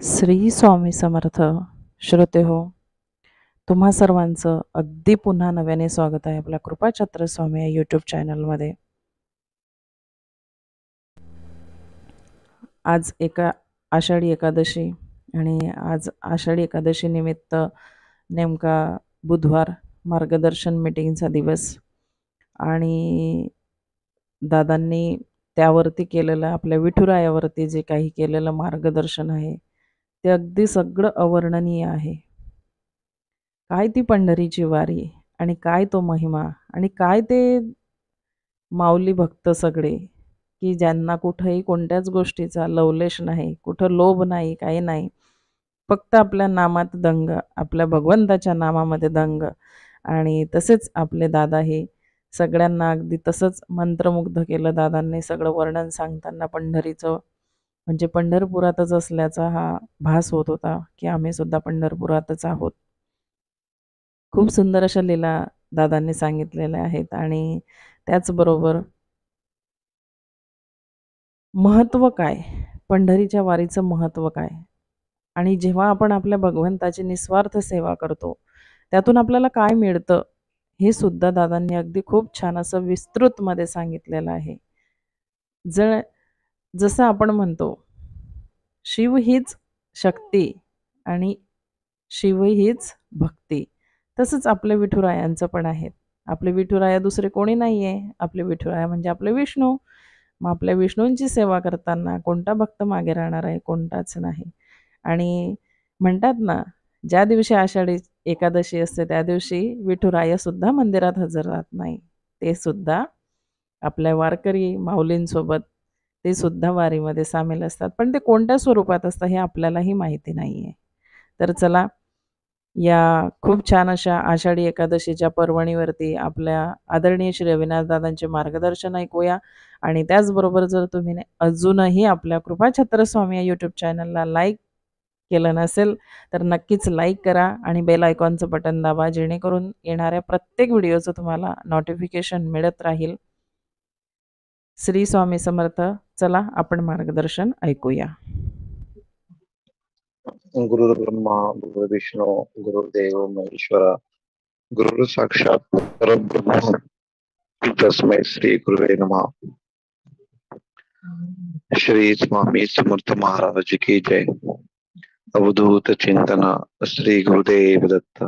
श्री स्वामी समर्थ. श्रोते हो, तुम्हा सर्वांचं अगदी पुन्हा नव्याने स्वागत आहे आपल्या कृपाछत्र स्वामी या यूट्यूब चॅनलमध्ये. आज आषाढी एकादशी आणि आज आषाढी एकादशी निमित्त नेमका बुधवार, मार्गदर्शन मीटिंगचा दिवस आणि दादांनी त्यावरती केलेलं, आपल्या विठुरायावरती जे काही केलेलं मार्गदर्शन आहे ते अगदी सगळं अवर्णनीय आहे. काय ती पंढरीची वारी आणि काय तो महिमा आणि काय ते माऊली भक्त सगळे, की ज्यांना कुठेही कोणत्याच गोष्टीचा लवलेश नाही, कुठं लोभ नाही, काही नाही. फक्त आपल्या नामात दंग, आपल्या भगवंताच्या नामामध्ये दंग. आणि तसेच आपले दादा हे सगळ्यांना अगदी तसंच मंत्रमुग्ध केलं दादांनी सगळं वर्णन सांगताना पंढरीचं. म्हणजे पंढरपुरातच असल्याचा हा भास होत होता, की आम्ही सुद्धा पंढरपुरातच आहोत. खूप सुंदर अशा लीला दादांनी सांगितलेल्या आहेत आणि त्याचबरोबर महत्त्व काय? पंढरीच्या वारीचं महत्त्व काय? आणि जेव्हा आपण आपल्या भगवंताची निस्वार्थ सेवा करतो, त्यातून आपल्याला काय मिळतं? हे सुद्धा दादांनी अगदी खूप छान असं विस्तृतमध्ये सांगितलेलं आहे. जर जसं आपण म्हणतो, शिव हीच शक्ती आणि शिव हीच भक्ती. तसंच आपल्या विठुरायांचं पण आहे. आपले विठुराया दुसरे कोणी नाही आहे. आपले विठुराया म्हणजे आपले विष्णू. मग आपल्या विष्णूंची सेवा करताना कोणता भक्त मागे राहणार आहे? कोणताच नाही. आणि म्हणतात ना, ज्या दिवशी आषाढी एकादशी असते त्या दिवशी विठुरायसुद्धा मंदिरात हजर राहत नाही. ते सुद्धा आपल्या वारकरी माऊलींसोबत ते सुद्धा वारीमध्ये सामील असतात. पण ते कोणत्या स्वरूपात असतं हे आपल्यालाही माहिती नाही आहे. तर चला, या खूप छान अशा आषाढी एकादशीच्या पर्वणीवरती आपल्या आदरणीय श्री अविनाश दादांचे मार्गदर्शन ऐकूया. आणि त्याचबरोबर जर तुम्ही अजूनही आपल्या कृपाछत्र स्वामी या यूट्यूब चॅनलला लाईक केलं नसेल तर नक्कीच लाईक करा आणि बेल आयकॉनचं बटन दाबा, जेणेकरून येणाऱ्या प्रत्येक व्हिडिओचं तुम्हाला नोटिफिकेशन मिळत राहील. श्री स्वामी समर्थ. चला आपण मार्गदर्शन ऐकूया. गुरुर्ब्रह्मा गुरुर्विष्णू गुरुर्देव महेश्वरा गुरु साक्षात परब्रह्म तस्मै श्री गुरुवे नमः. श्री स्वामी समर्थ महाराज की जय. अवधूत चिंतन श्री गुरुदेव दत्त.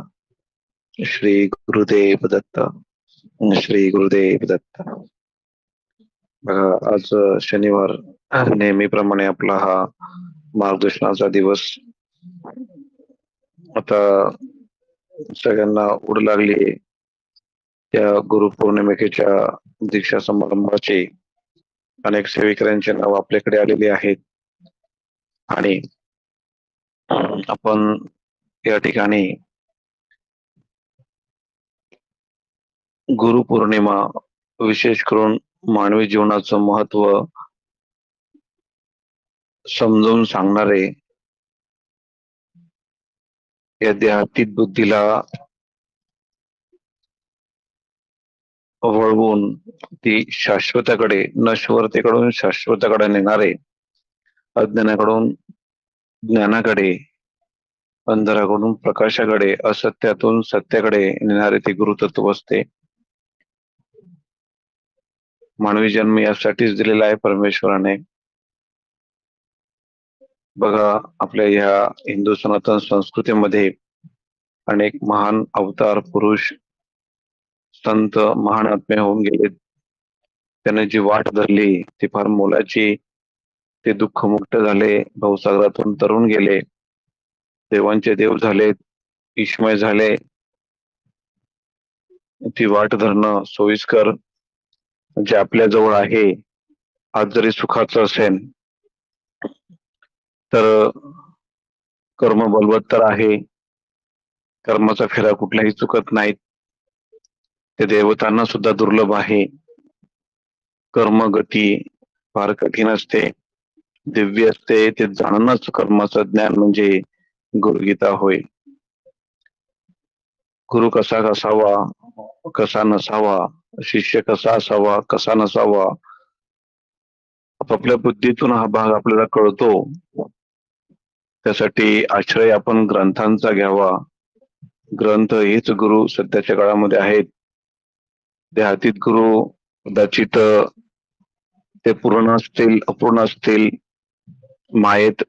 श्री गुरुदेव दत्त. श्री गुरुदेव दत्त. आज शनिवार, नेहमीप्रमाणे आपला हा मार्गदर्शनाचा दिवस. आता सगळ्यांना उड लागली त्या गुरुपौर्णिमेच्या दीक्षा समारंभाचे अनेक सेवेकऱ्यांचे नाव आपल्याकडे आलेले आहेत आणि आपण या ठिकाणी गुरुपौर्णिमा विशेष करून मानवी जीवनाचं महत्व समजावून सांगणारे, या देहातीत बुद्धीला वळवून ती शाश्वताकडे, नश्वरतेकडून शाश्वताकडे नेणारे, अज्ञानाकडून ज्ञानाकडे, अंधाराकडून प्रकाशाकडे, असत्यातून सत्याकडे नेणारे ते गुरुतत्व असते. मानवी जन्म यासाठीच दिलेला आहे परमेश्वराने. बघा, आपल्या ह्या हिंदू सनातन संस्कृतीमध्ये अनेक महान अवतार पुरुष, संत, महान आत्मे होऊन गेले. त्याने जी वाट धरली ती फार मोलाची. ते दुःखमुक्त झाले, भवसागरातून तरुण गेले, देवांचे देव झाले, ईशमय झाले. ती वाट धरणं सोयीस्कर जे आपल्या जवळ आहे. आज जरी सुखाचं असेल तर कर्म बलवत्तर आहे. कर्माचा फेरा कुठलाही चुकत नाहीत. ते देवतांना सुद्धा दुर्लभ आहे. कर्म गती फार कठीण असते, दिव्य असते. ते जाणणंच कर्माचं ज्ञान म्हणजे गुरुगीता होय. गुरु कसा असावा, कसा नसावा, शिष्य कसा असावा, कसा नसावा, आपापल्या बुद्धीतून हा भाग आपल्याला कळतो. त्यासाठी आश्रय आपण ग्रंथांचा घ्यावा. ग्रंथ हेच गुरु सध्याच्या काळामध्ये आहेत. देहातीत गुरु कदाचित ते पूर्ण असतील, अपूर्ण असतील, मायेत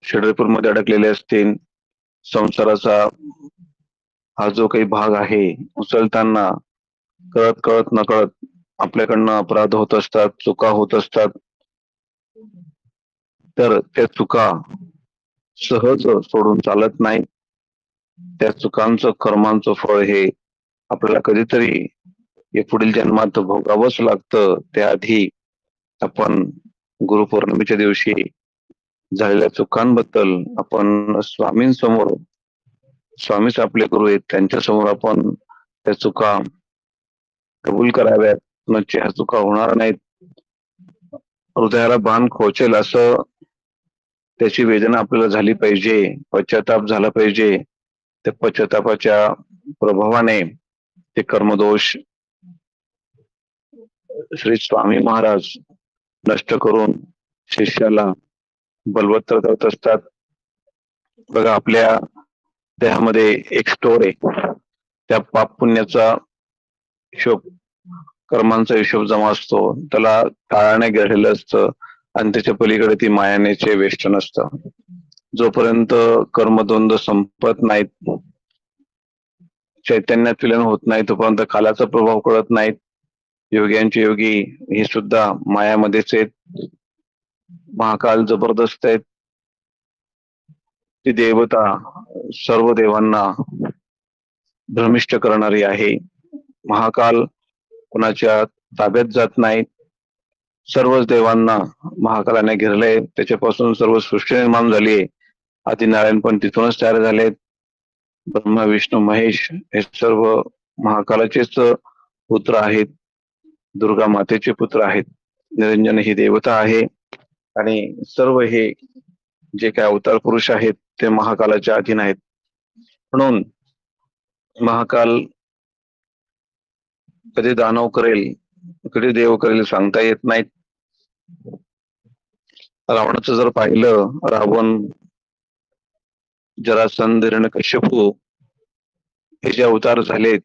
षड्रिपूरमध्ये अडकलेले असतील. संसाराचा हा जो काही भाग आहे उचलताना कळत कळत नकळत आपल्याकडनं अपराध होत असतात, चुका होत असतात. तर त्या चुका सहज सोडून चालत नाही. त्या चुकांचं कर्मांचं फळ हे आपल्याला कधीतरी हे पुढील जन्मात भोगावंच लागतं. त्याआधी आपण गुरुपौर्णिमेच्या दिवशी झालेल्या चुकांबद्दल आपण स्वामींसमोर, स्वामीच आपले गुरु आहेत, त्यांच्या समोर आपण त्या चुका कबूल कराव्यात. म्हणजे ह्या चुका होणार नाहीत. हृदयाला बाण खोचेल असं त्याची वेदना आपल्याला झाली पाहिजे, पश्चाताप झाला पाहिजे. त्या पश्चातापाच्या प्रभावाने ते कर्मदोष श्री स्वामी महाराज नष्ट करून शिष्याला बलवत्तर करत असतात. बघा, आपल्या देहामध्ये एक स्टोर आहे. त्या पाप पुण्याचा हिशोब, कर्मांचा हिशोब जमा असतो. त्याला टाळाने गेलेलं असतं आणि त्याच्या पलीकडे ती मायानेचे वेष्टन असतं. जोपर्यंत कर्मद्वंद संपत नाहीत, चैतन्यात विलीन होत नाही, तोपर्यंत कालाचा प्रभाव कळत नाहीत. योग्यांचे योगी हे सुद्धा मायामध्येच आहेत. महाकाल जबरदस्त आहेत. ती देवता सर्व देवांना भ्रमिष्ट करणारी आहे. महाकाल कोणाच्या ताब्यात जात नाही. सर्वच देवांना महाकालाने घेरले. त्याच्यापासून सर्व सृष्टी निर्माण झाली आहे. आदिनारायण पण तिथूनच तयार झालेत. ब्रह्मा विष्णू महेश हे सर्व महाकालाचेच पुत्र आहेत. दुर्गा मातेचे पुत्र आहेत. निरंजन ही देवता आहे आणि सर्व हे जे काय अवतार पुरुष आहेत ते महाकालाच्या अधीन आहेत. म्हणून महाकाल कधी दानव करेल, कधी देव करेल सांगता येत नाहीत. रावणाचं जर पाहिलं, रावण, जरासंध, हिरण्यकश्यपू हे जे अवतार झालेत,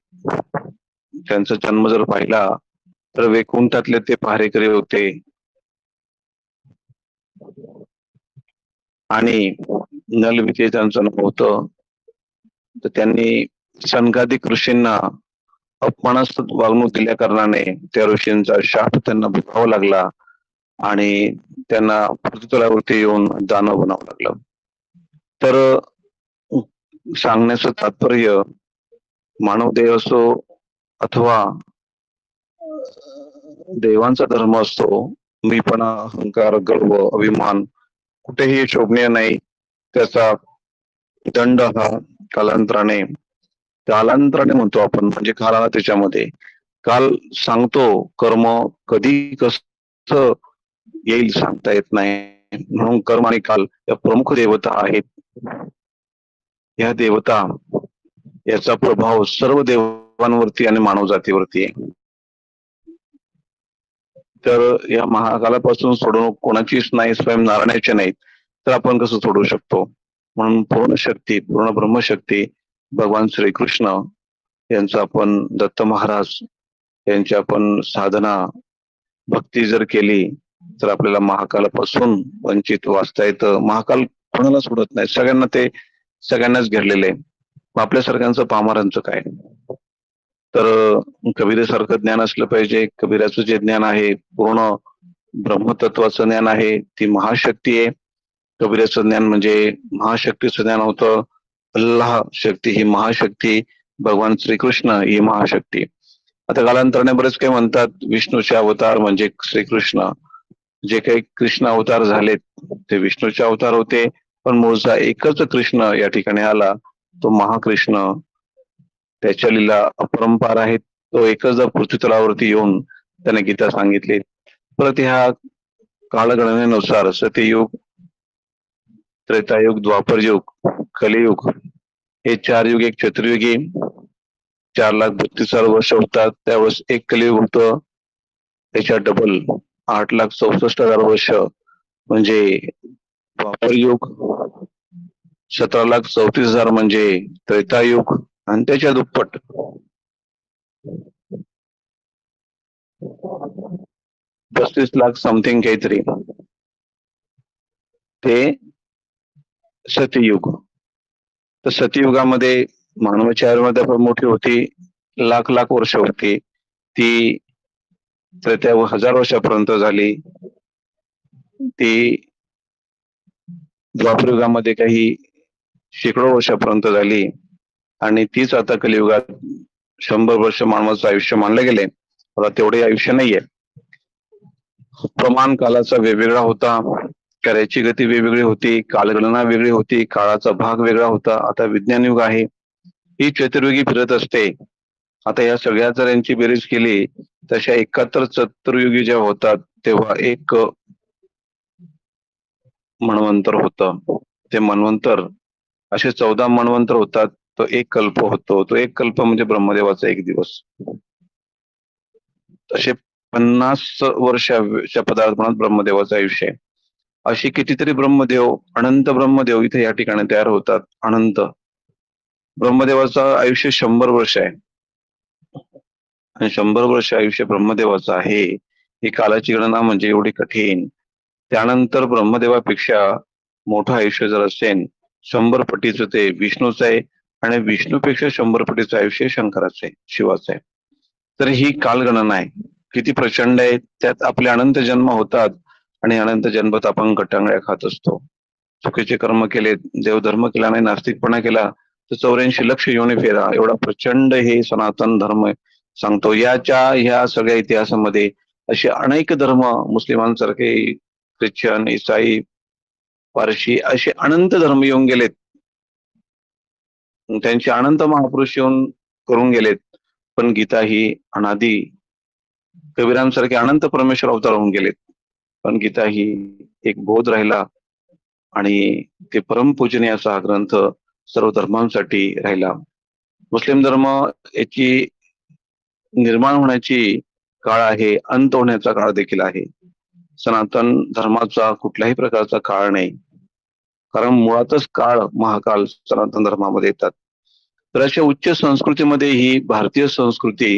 त्यांचा जन्म जर पाहिला तर वैकुंठातले ते पहारेकरी होते आणि नलविते त्यांचं नाव होतं. तर त्यांनी सनकादिक ऋषींना अपमानास्पद वागणूक दिल्या कारणाने त्या ऋषींचा शाप त्यांना भोगावा लागला आणि त्यांना पृथ्वीतलावरती येऊन दानव बनावं लागलं. तर सांगण्याचं तात्पर्य, मानव देह असो अथवा देवांचा धर्म असतो, मीपणा, अहंकार, गर्व, अभिमान कुठेही शोभनीय नाही. त्याचा दंड हा कालांतराने म्हणतो आपण, म्हणजे कालाला त्याच्यामध्ये काल सांगतो. कर्म कधी कसं येईल सांगता येत नाही. म्हणून कर्म आणि काल या प्रमुख देवता आहेत. या देवता याचा प्रभाव सर्व देवांवरती आणि मानव जातीवरती आहे. तर या महाकालापासून सोडवणूक कोणाचीच नाही, स्वयं नारायणाची नाहीत. तर आपण कसं सोडवू शकतो? म्हणून पूर्ण शक्ती, पूर्ण ब्रह्मशक्ती भगवान श्रीकृष्ण यांचं आपण, दत्त महाराज यांची आपण साधना भक्ती जर केली तर आपल्याला महाकालापासून वंचित वाचता येतं. महाकाल कोणाला सोडत नाही, सगळ्यांना ते सगळ्यांनाच घेरलेले. आपल्यासारख्यांचं पामरांचं काय? तर कबीरासारखं ज्ञान असलं पाहिजे. कबीराचं जे ज्ञान आहे पूर्ण ब्रह्मतत्वाचं ज्ञान आहे, ती महाशक्ती आहे. कबीराचं ज्ञान म्हणजे महाशक्तीचं ज्ञान होतं. अल्लाह शक्ती ही महाशक्ती, भगवान श्रीकृष्ण ही महाशक्ती. आता कालांतराने बरेच काही म्हणतात विष्णूचे अवतार म्हणजे श्रीकृष्ण. जे काही कृष्ण अवतार झालेत ते विष्णूचे अवतार होते, पण मूळचा एकच कृष्ण या ठिकाणी आला, तो महाकृष्ण. त्याच्या लीला अपरंपार आहेत. तो एकच पृथ्वी तलावरती येऊन त्याने गीता सांगितली. परत ह्या कालगणनेनुसार सत्ययुग, त्रेतायुग, द्वापरयुग, कलियुग हे 4 युग, एक चतुर्युगी 4,32,000 वर्ष होतात. त्यावेळेस एक कलियुग होतं, त्याच्या डबल 8,64,000 वर्ष म्हणजे द्वापर युग. 17,34,000 म्हणजे त्रेतायुग आणि त्याच्या दुप्पट. 35 लाख समथिंग काहीतरी ते सतयुग. तर सतयुगामध्ये मानवाची आयुर्मर्यादा मोठी होती, लाख लाख वर्ष होती, ती त्रेता 1000 वर्षापर्यंत झाली. ती द्वापरयुगामध्ये काही शेकडो वर्षापर्यंत झाली आणि तीच आता कलियुगात 100 वर्ष मानवाचं आयुष्य मानलं गेले. आता तेवढे आयुष्य नाहीये. प्रमाण कालाचा वेगवेगळा होता, कार्याची गती वेगवेगळी होती, कालगणना वेगळी होती, काळाचा भाग वेगळा होता. आता विज्ञान युग आहे, ही चतुर्युगी फिरत असते. आता या सगळ्या जर यांची बेरीज केली तशा 71 चतुर्युगी जेव्हा होतात तेव्हा एक मन्वंतर होतं. ते मन्वंतर असे 14 मन्वंतर होतात. तो एक कल्प होतो. तो एक कल्प म्हणजे ब्रह्मदेवाचा एक दिवस. असे 50 वर्षाच्या पदार्पणात ब्रह्मदेवाचं आयुष्य आहे. अशी कितीतरी ब्रह्मदेव, अनंत ब्रह्मदेव इथे या ठिकाणी तयार होतात. अनंत ब्रह्मदेवाचं आयुष्य 100 वर्ष आहे आणि 100 वर्ष आयुष्य ब्रह्मदेवाचं आहे. ही कालाची गणना म्हणजे एवढी कठीण. त्यानंतर ब्रह्मदेवापेक्षा मोठं आयुष्य जर असेल 100 पटीचं ते विष्णूचं आहे आणि विष्णूपेक्षा 100 पटीचं आयुष्य शंकराचं आहे, शिवाचं आहे. तर ही कालगणना आहे, किती प्रचंड आहे. त्यात आपले अनंत जन्म होतात आणि अनंत जन्मात आपण गटांगळ्या खात असतो. चुकीचे कर्म केले, देवधर्म केला नाही, नास्तिकपणा केला तर 84 लक्ष योनी फेरा, एवढा प्रचंड हे सनातन धर्म सांगतो. ह्या सगळ्या इतिहासामध्ये असे अनेक धर्म, मुस्लिमांसारखे, ख्रिश्चन, ईसाई, पारशी असे अनंत धर्म येऊन गेलेत. त्यांचे अनंत महापुरुष येऊन करून गेलेत. पण गीता ही अनादी, कबीरांसारखे अनंत परमेश्वर अवतार होऊन गेलेत. पण गीता ही एक बोध राहिला आणि ते परमपूजनीय असा हा ग्रंथ सर्व धर्मांसाठी राहिला. मुस्लिम धर्म याची निर्माण होण्याची काळ आहे, अंत होण्याचा काळ देखील आहे. सनातन धर्माचा कुठल्याही प्रकारचा काळ नाही, कारण मुळातच काळ महाकाल सनातन धर्मामध्ये येतात. तर अशा उच्च संस्कृतीमध्ये ही भारतीय संस्कृती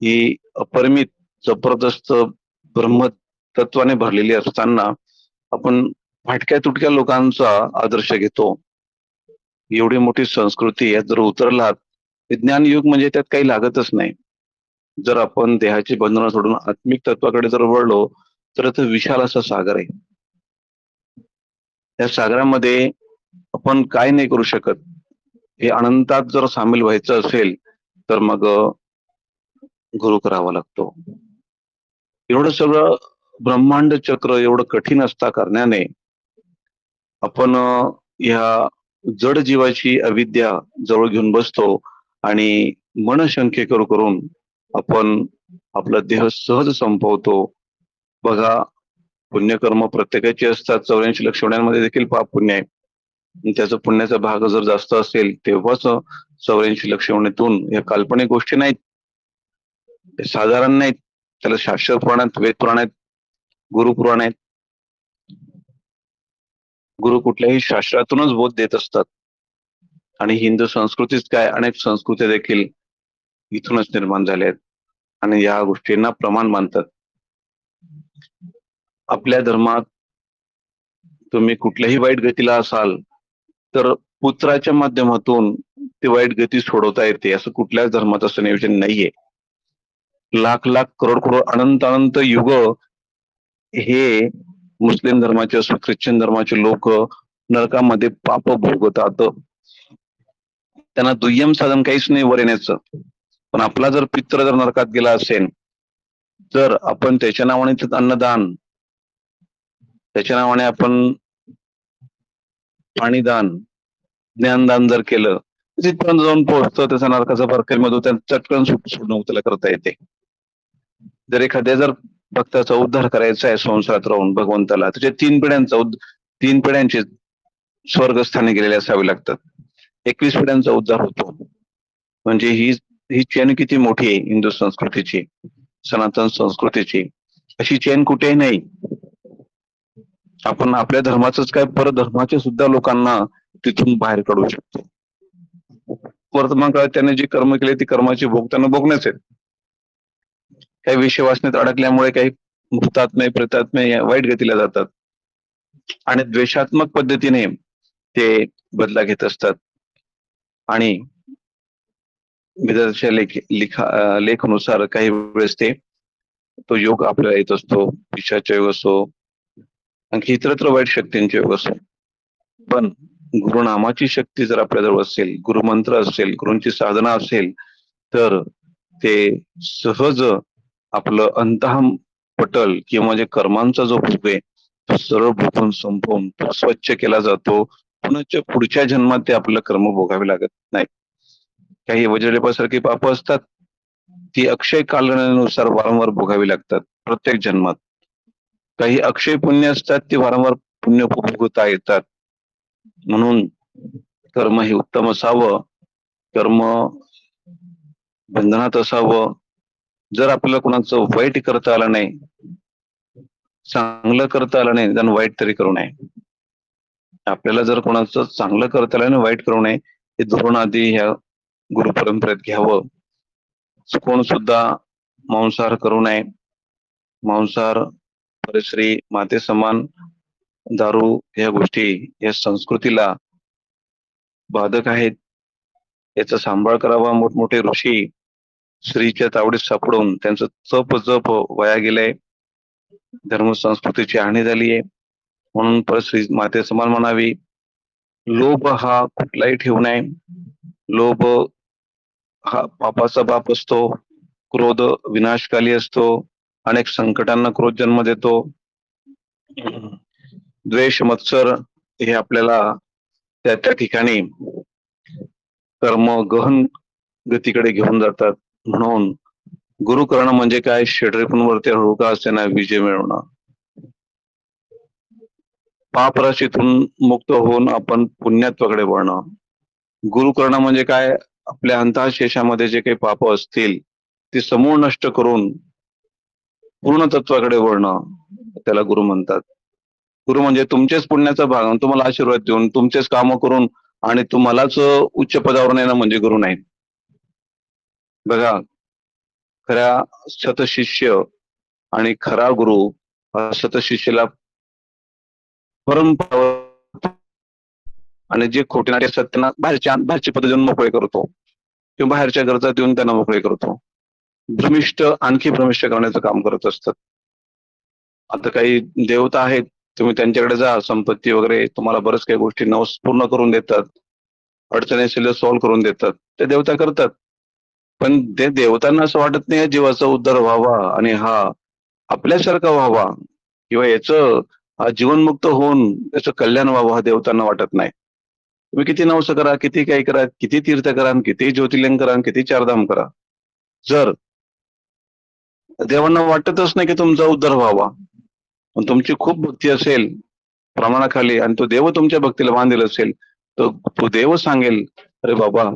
ही अपरिमित जबरदस्त ब्रह्मतत्वाने भरलेली असताना आपण फाटक्या तुटक्या लोकांचा आदर्श घेतो. एवढी मोठी संस्कृती यात जर उतरलात, विज्ञान युग म्हणजे त्यात काही लागतच नाही. जर आपण देहाची बंधनं सोडून आत्मिक तत्वाकडे जर वळलो तर तो विशाल असा सागर आहे. त्या सागरामध्ये आपण काय नाही करू शकत. हे अनंतात जर सामील व्हायचं असेल तर मग गुरु करावा लागतो. एवढं सगळं ब्रह्मांड चक्र एवढं कठीण असता कारणाने आपण ह्या जड जीवाची अविद्या जवळ घेऊन बसतो आणि मनशंके करून आपण आपला देह सहज संपवतो. बघा, पुण्यकर्म प्रत्येकाची असतात. 84 लक्ष होण्यामध्ये देखील पाप पुण्य आहे. त्याचा पुण्याचा भाग जर जास्त असेल तेव्हाच 84 लक्ष होण्यातून या काल्पनिक गोष्टी नाहीत, ते साधारण नाहीत. त्याला शास्त्र पुराणात, वेद पुराणात, गुरुपुराण आहेत. गुरु कुठल्याही शास्त्रातूनच बोध देत असतात आणि हिंदू संस्कृतीत काय अनेक संस्कृती देखील इथूनच निर्माण झाल्या आहेत आणि या गोष्टींना प्रमाण मानतात. आपल्या धर्मात तुम्ही कुठल्याही वाईट गतीला असाल तर पुत्राच्या माध्यमातून ती वाईट गती सोडवता येते, असं कुठल्याच धर्मात असं नियोजन नाहीये. लाख लाख करोड करोड अनंत अनंत युग हे मुस्लिम धर्माचे असो, ख्रिश्चन धर्माचे लोक नरकामध्ये पाप भोगतात. त्यांना दुय्यम साधन काहीच नाही वर येण्याचं. पण आपला जर पित्र जर नरकात गेला असेल तर आपण त्याच्या नावाने अन्नदान, त्याच्या नावाने आपण पाणीदान, ज्ञानदान जर केलं तिथपर्यंत जाऊन पोहोचतं. त्याचा नरकाचा बरकरीमधून त्या चटकन सुटणं त्याला करता येते. जर एखाद्या जर भक्ताचा उद्धार करायचा आहे संसारात राहून भगवंताला, त्याच्या 3 पिढ्यांचे स्वर्गस्थानी गेलेले असावे लागतात. 21 पिढ्यांचा उद्धार होतो. म्हणजे ही चेन किती मोठी आहे हिंदू संस्कृतीची, सनातन संस्कृतीची. अशी चेन कुठेही नाही. आपण आपल्या धर्माचंच काय परधर्माचे सुद्धा लोकांना तिथून बाहेर काढू शकतो. वर्तमान काळात त्याने जी कर्म केले ती कर्माची भोग त्यांना भोगण्याचे. काही विषय वासनेत अडकल्यामुळे काही भूतात्मे प्रेतात्मे वाईट गतीला जातात आणि द्वेषात्मक पद्धतीने ते बदला घेत असतात आणि विधात्याच्या लेखनुसार काही वेळेस तो योग आपल्याला येत असतो, पिशाचा योग असो, आणखी इतरत्र वाईट शक्तींचे योग असो. पण गुरुनामाची शक्ती जर आपल्याजवळ असेल, गुरुमंत्र असेल, गुरूंची साधना असेल, तर ते सहज आपलं अंतः पटल किंवा जे कर्मांचा जो भोग आहे तो सरळ भोगून संपवून तो स्वच्छ केला जातो. पुढच्या जन्मात ते आपलं कर्म भोगावे लागत नाही. काही वज्रलेपासारखी पाप असतात, ती अक्षय कालगणनेनुसार वारंवार भोगावी लागतात प्रत्येक जन्मात. काही अक्षय पुण्य असतात, ती वारंवार पुण्य भोगता येतात. म्हणून कर्म हे उत्तम असावं, कर्म बंधनात असावं. जर आपल्याला कोणाचं वाईट करता आलं नाही, चांगलं करता आलं नाही, निदान वाईट तरी करू नये. आपल्याला जर कोणाचं चांगलं करता आलं नाही, वाईट करू नये, हे धोरण आधी ह्या गुरु परंपरेत घ्यावं. कोण सुद्धा मांसाहार करू नये. मांसाहार परश्री माते समान, दारू ह्या गोष्टी या संस्कृतीला बाधक आहेत. याचा सांभाळ करावा. मोठमोठे ऋषी स्त्रीच्या तावडीत सापडून त्यांचं जप जप वाया गेलंय. धर्म संस्कृतीची हानी झाली आहे. म्हणून परश्री माते समान म्हणावी. लोभ हा कुठलाही ठेवू नये. लोभ हा पापाचा बाप असतो. क्रोध विनाशकाली असतो. अनेक संकटांना क्रोध जन्म देतो. द्वेष मत्सर हे आपल्याला त्या त्या ठिकाणी कर्म गहन गतीकडे घेऊन जातात. म्हणून गुरु करणं म्हणजे काय? षड्रिपूंवरती हळू का असेना विजय मिळवणं. पापराशीतून मुक्त होऊन आपण पुण्यत्वाकडे वळणं. गुरु करणं म्हणजे काय? आपल्या अंतःशेषामध्ये जे काही पाप असतील ते समूळ नष्ट करून पूर्ण तत्वाकडे वळणं, त्याला गुरु म्हणतात. गुरु म्हणजे तुमचेच पुण्याचा भाग, तुम्हाला आशीर्वाद देऊन तुमचेच काम करून आणि तुम्हालाच उच्च पदावर नेणं म्हणजे गुरु नाही. बघा, खऱ्या शतशिष्य आणि खरा गुरु शतशिष्याला परंपरा आणि जे खोटे नाटे असतात त्यांना बाहेरची पद देऊन मोकळे करतो किंवा बाहेरच्या गरजा देऊन त्यांना मोकळे करतो. भ्रमिष्ट आणखी भ्रमिष्ट करण्याचं काम करत असतात. आता काही देवता आहेत, तुम्ही त्यांच्याकडे जा, संपत्ती वगैरे तुम्हाला बऱ्याच काही गोष्टी पूर्ण करून देतात, अडचणी असेल सॉल्व्ह करून देतात, ते देवता करतात. पण ते देवतांना असं वाटत नाही जीवाचा उद्धार व्हावा आणि हा आपल्यासारखा व्हावा किंवा याचं जीवनमुक्त होऊन याचं कल्याण व्हावं, हा देवतांना वाटत नाही. तुम्ही किती नवस करा, किती काही करा, किती तीर्थ करा, किती ज्योतिर्लिंग करा, किती चारधाम करा, जर देवांना वाटतच नाही की तुमचा उद्धार व्हावा, पण तुमची खूप भक्ती असेल प्रमाणाखाली आणि तो देव तुमच्या भक्तीला बांधील असेल, तर तो देव सांगेल, अरे बाबा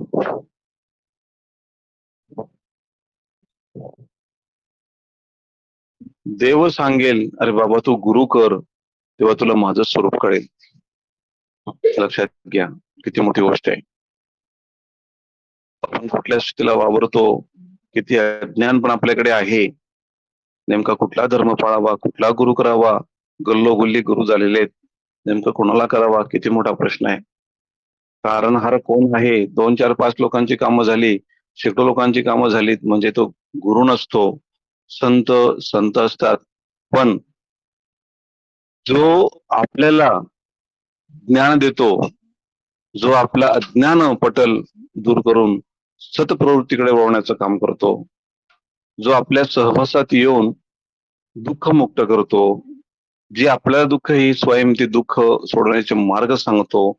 देव सांगेल, अरे बाबा तू गुरु कर, तेव्हा तुला माझं स्वरूप कळेल. लक्षात घ्या, किती मोठी गोष्ट आहे. आपण कुठल्या स्थितीला वावरतो, किती अज्ञान पण आपल्याकडे आहे. नेमका कुठला धर्म पाळावा, कुठला गुरु करावा, गल्लोगल्ली गुरु झालेले आहेत, नेमकं कोणाला करावा, किती मोठा प्रश्न आहे. कारण हार कोण आहे? 2, 4, 5 लोकांची कामं झाली, शेकडो लोकांची कामं झालीत म्हणजे तो गुरु नसतो. संत संत असतात, पण जो आपल्याला ज्ञान देतो, जो आपला अज्ञान पटल दूर करून सतप्रवृत्तीकडे वळवण्याचं काम करतो, जो आपल्या सहवासात येऊन दुःख मुक्त करतो, जे आपल्याला दुःख ही स्वयं ते दुःख सोडवण्याचे मार्ग सांगतो,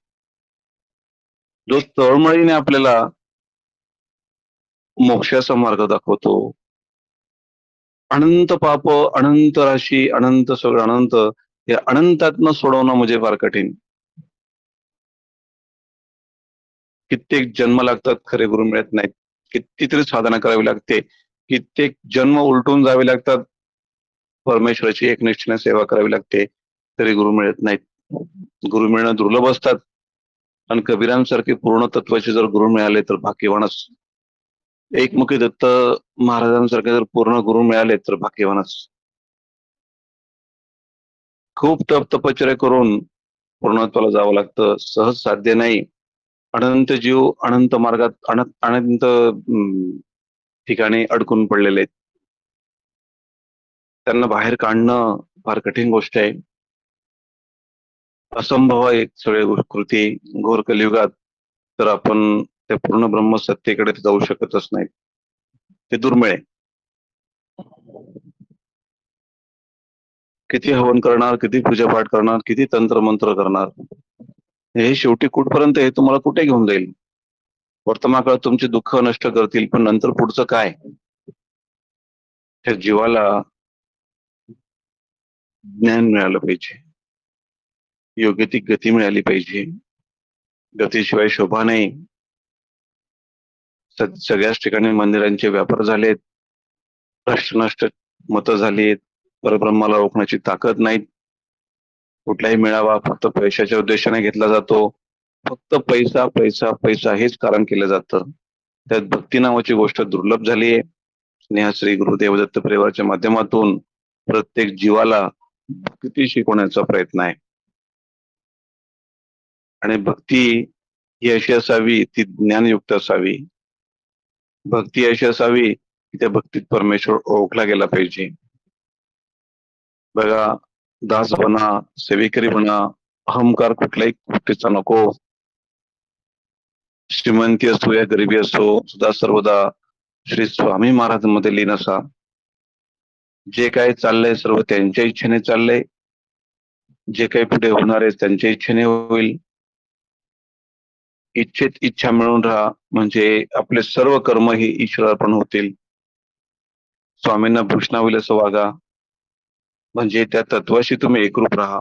जो तळमळीने आपल्याला मोक्षाचा मार्ग दाखवतो. अनंत पाप, अनंत राशी, अनंत सगळं अनंत, हे अनंतात्म सोडवणं म्हणजे फार कठीण. कित्येक जन्म लागतात, खरे गुरु मिळत नाहीत. कितीतरी साधना करावी लागते, कित्येक जन्म उलटून जावे लागतात, परमेश्वराची एकनिष्ठेने सेवा करावी लागते, तरी गुरु मिळत नाहीत. गुरु मिळणं दुर्लभ असतात. आणि कबीरांसारखे पूर्ण तत्वाचे जर गुरु मिळाले तर भाग्यवानच. एकमुखी दत्त महाराजांसारखे जर पूर्ण गुरु मिळाले तर भाग्यवानच. खूप तपश्चर्या करून पूर्णत्वाला जावं लागतं, सहज साध्य नाही. अनंत जीव अनंत मार्गात अनंत ठिकाणी अडकून पडलेले आहेत. त्यांना बाहेर काढणं फार कठीण गोष्ट आहे. असंभव आहे सगळ्या कृती घोर कलियुगात. तर आपण त्या पूर्ण ब्रह्म सत्तेकडे जाऊ शकतच नाही, ते दुर्मिळ आहे. किती हवन करणार, किती पूजापाठ करणार, किती तंत्र मंत्र करणार, हे शेवटी कुठपर्यंत हे तुम्हाला कुठे घेऊन जाईल. वर्तमान काळात तुमचे दुःख नष्ट करतील, पण नंतर पुढचं काय. त्या जीवाला ज्ञान मिळालं पाहिजे, योग्य ती गती मिळाली पाहिजे. गतीशिवाय शोभा नाही. सगळ्याच ठिकाणी मंदिरांचे व्यापार झालेत, नष्ट मतं झालीत, परब्रह्माला रोखण्याची ताकद नाही. कुठलाही मेळावा फक्त पैशाच्या उद्देशाने घेतला जातो. फक्त पैसा पैसा पैसा हेच कारण केलं जातं. त्यात भक्ती नावाची गोष्ट दुर्लभ झाली आहे. स्नेहश्री गुरुदेव दत्त परिवाराच्या माध्यमातून प्रत्येक जीवाला भक्ती शिकवण्याचा प्रयत्न आहे. आणि भक्ती ही अशी असावी, ती ज्ञानयुक्त असावी. भक्ती अशी असावी की त्या भक्तीत परमेश्वर ओळखला गेला पाहिजे. बघा, दास बना, सेवेकरी बना, अहंकार कुठल्याही गोष्टीचा नको. श्रीमंती असो या गरिबी असो, सुद्धा सर्वदा श्री स्वामी महाराजांमध्ये लीन असा. जे काही चाललंय सर्व त्यांच्या इच्छेने चाललंय, जे काही पुढे होणार आहे त्यांच्या इच्छेने होईल. इच्छेत इच्छा मिळून राहा, म्हणजे आपले सर्व कर्म ही ईश्वरार्पण होतील. स्वामींना भूषणा होईल असं वागा, म्हणजे त्या तत्वाशी तुम्ही एकरूप राहा.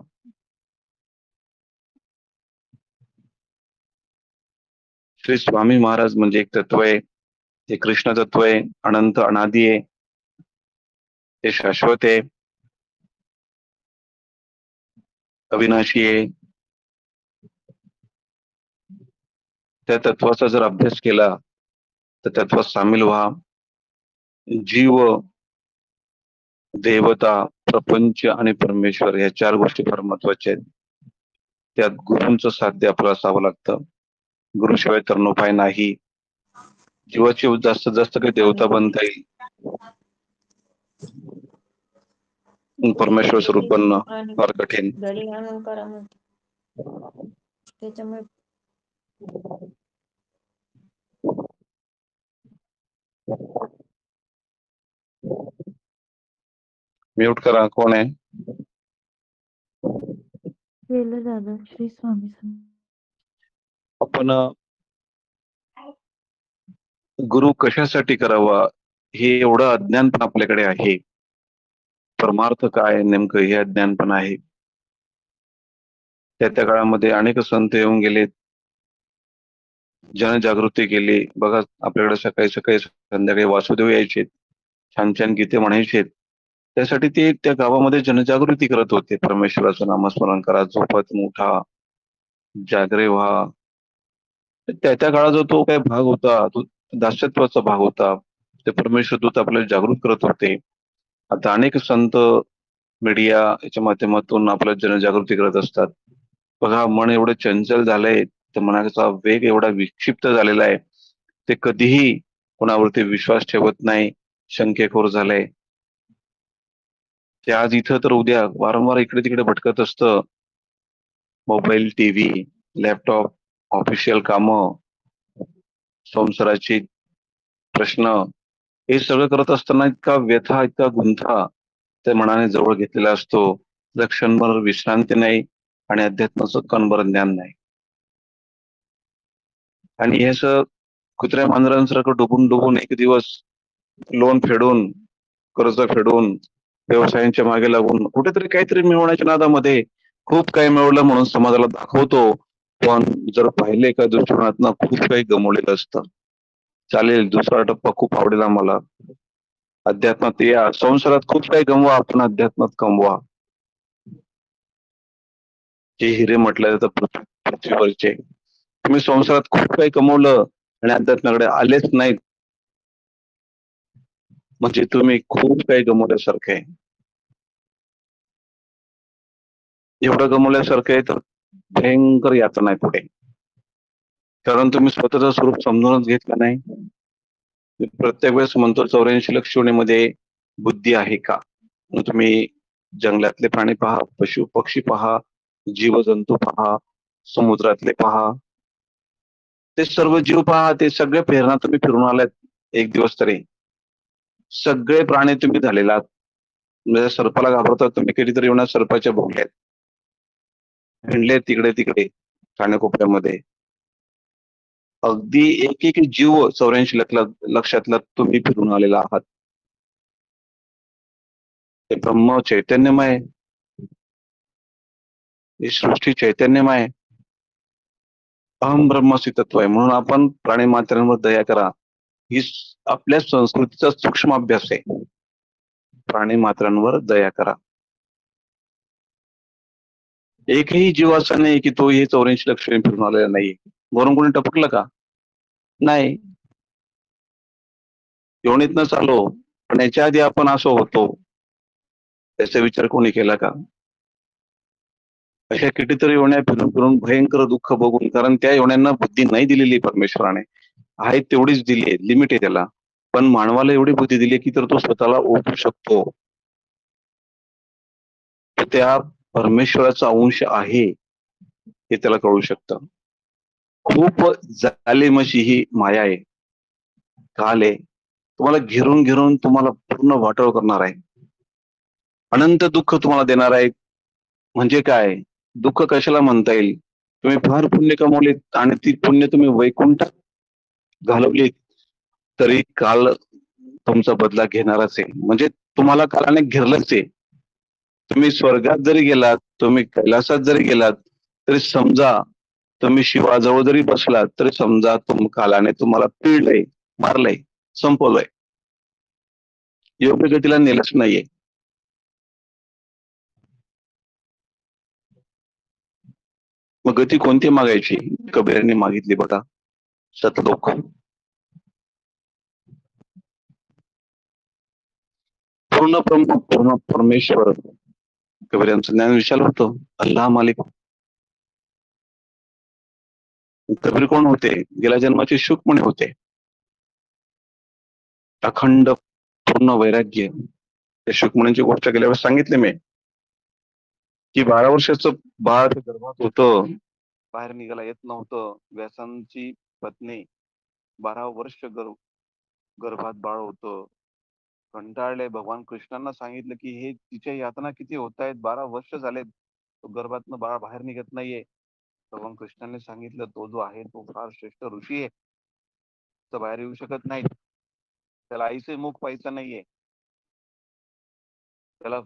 श्री स्वामी महाराज म्हणजे एक तत्व आहे, ते कृष्ण तत्व आहे, अनंत अनादी आहे, ते शाश्वत आहे, अविनाशी आहे. त्या तत्वाचा जर अभ्यास केला तर तत्वात सामील व्हा. जीव, देवता, प्रपंच आणि परमेश्वर या चार गोष्टी फार महत्वाच्या आहेत. त्यात गुरूंचं साध्य आपलं असावं लागतं. गुरुशिवाय तर उपाय नाही. जीवाची जास्तीत जास्त काही देवता बनता येईल, परमेश्वर स्वरूप बनणं फार कठीण. त्याच्यामुळे म्यूट करा. कोण आहे? दादा श्री स्वामी आपण गुरु कशासाठी करावा हे एवढं अज्ञान पण आपल्याकडे आहे. परमार्थ काय नेमकं हे अज्ञान पण आहे. त्या काळामध्ये अनेक संत येऊन गेलेत, जनजागृती केली. बघा, आपल्याकडे सकाळी सकाळी संध्याकाळी वासुदेव यायचे, छान छान गीते म्हणायचे. त्यासाठी ते त्या गावामध्ये जनजागृती करत होते. परमेश्वराचं नामस्मरण करा, झोपत उठा, जागरे व्हा. त्या काळाचा तो काय भाग होता, तो दासत्वाचा भाग होता. ते परमेश्वर दूत आपल्याला जागृत करत होते. आता अनेक संत मीडिया याच्या माध्यमातून आपल्या जनजागृती करत असतात. बघा, मन एवढं चंचल झालंय, तर मनाचा वेग एवढा विक्षिप्त झालेला आहे, ते कधीही कोणावरती विश्वास ठेवत नाही, शंकेखोर झालंय. ते आज इथं तर उद्या वारंवार इकडे तिकडे भटकत असतं. मोबाईल, टीव्ही, लॅपटॉप, ऑफिशियल कामं, संसाराची प्रश्न, हे सगळं करत असताना इतका व्यथा, इतका गुंथा त्या मनाने जवळ घेतलेला असतो. क्षणभर विश्रांती नाही आणि अध्यात्माचं कणभर ज्ञान नाही. आणि हे असं कुत्र्या मांजरांसारखं डुबून डुबून एक दिवस लोन फेडून, कर्ज फेडून, व्यवसायांच्या मागे लागून कुठेतरी काहीतरी मिळवण्याच्या नादामध्ये खूप काही मिळवलं म्हणून समाजाला दाखवतो, पण जर पाहिले का दृष्टिकोनातनं खूप काही गमवलेलं असतं. चालेल, दुसरा टप्पा खूप आवडेल आम्हाला. अध्यात्मात या, संसारात खूप काही गमवा, आपण अध्यात्मात कमवा. जे हिरे म्हटले जातात पृथ्वीवरचे, तुम्ही संसारात खूप काही कमवलं आणि अध्यात्माकडे आलेच नाहीत, म्हणजे तुम्ही खूप काही गमावल्यासारखं आहे. एवढं गमावल्यासारखं आहे तर भयंकर यातना आहे पुढे. कारण तुम्ही स्वतःचं स्वरूप समजूनच घेतलं नाही. मी प्रत्येक वेळेस म्हणतो 84 लक्ष योनीमध्ये बुद्धी आहे का? मग तुम्ही जंगलातले प्राणी पहा, पशु पक्षी पहा, जीवजंतू पहा, समुद्रातले पहा, ते सर्व जीव पहा, ते सगळे प्रेरणा तुम्ही फिरून आलात एक दिवस तरी. सगळे प्राणी तुम्ही झालेला आहात. म्हणजे सर्पाला घाबरतात तुम्ही, कधीतरी येऊन सर्पाच्या भोवल्यात हिंडले तिकडे तिकडे कानाकोपऱ्यामध्ये. अगदी एक एक जीव 84 लक्षातला तुम्ही फिरून आलेला आहात. ते ब्रह्म चैतन्यमय आहे. ही सृष्टी चैतन्यमय आहे. अहम ब्रह्मस्मी तत्व आहे. म्हणून आपण प्राणी मात्रांवर दया करा. ही आपल्या संस्कृतीचा सूक्ष्म अभ्यास आहे. प्राणी मात्रांवर दया करा. एकही जीव असा नाही की तो हे 84 लक्ष फिरून आलेला नाहीये. वरून कोणी टपकलं का? नाही. योनीतनच आलो, पण याच्या आधी आपण असं होतो त्याचा विचार कोणी केला का? अशा कितीतरी योन्या फिरून फिरून भयंकर दुःख बघून, कारण त्या योन्यांना बुद्धी नाही दिलेली परमेश्वराने, आहे तेवढीच दिली आहे, लिमिट आहे त्याला. पण मानवाला एवढी बुद्धी दिली की तर तो स्वतःला ओळखू शकतो, तर त्या परमेश्वराचा अंश आहे हे त्याला कळू शकतं. खूप जालिमशी ही माया आहे, काल आहे, तुम्हाला घेरून घेरून तुम्हाला पूर्ण वाटोळ करणार आहे. अनंत दुःख तुम्हाला देणार आहे. म्हणजे काय, दुःख कशाला म्हणता येईल? तुम्ही फार पुण्य कमवलेत आणि ती पुण्य तुम्ही वैकुंठात घालवली, तरी काल तुमचा बदला घेणारच आहे. म्हणजे तुम्हाला कालाने घेरलंच आहे. तुम्ही स्वर्गात जरी गेलात, तुम्ही कैलासात जरी गेलात, तरी समजा तुम्ही शिवाजवळ जरी बसलात, तरी समजा कालाने तुम्हाला पिळलंय, मारलंय, संपवलंय. योग्य गतीला नेलंच नाहीये. मग गती कोणती मागायची? कबीराने मागितली बघा, सतलोक. पूर्ण ब्रह्म, पूर्ण परमेश्वर. कबीरांचं ज्ञान विशाल होतं. अल्लाह मालिक. कबीर कोण होते? गेल्या जन्माचे शुकमणी होते. अखंड पूर्ण वैराग्य. त्या शुकमणीची गोष्ट गेल्या वेळेस सांगितली मी, की 12 वर्षाचं बाळ गर्भात होतं, बाहेर निघायला येत नव्हतं. व्यासांची पत्नी 12 वर्ष गर्भात बाळ होतं. कंटाळले, भगवान कृष्णांना सांगितलं की हे तिच्या यातना किती होत आहेत, 12 वर्ष झालेत, तो गर्भातनं बाळ बाहेर निघत नाहीये. भगवान कृष्णाने सांगितलं, तो जो आहे तो फार श्रेष्ठ ऋषी आहे, तो बाहेर येऊ शकत नाही, त्याला आईचे मुख पाहायचं नाहीये, त्याला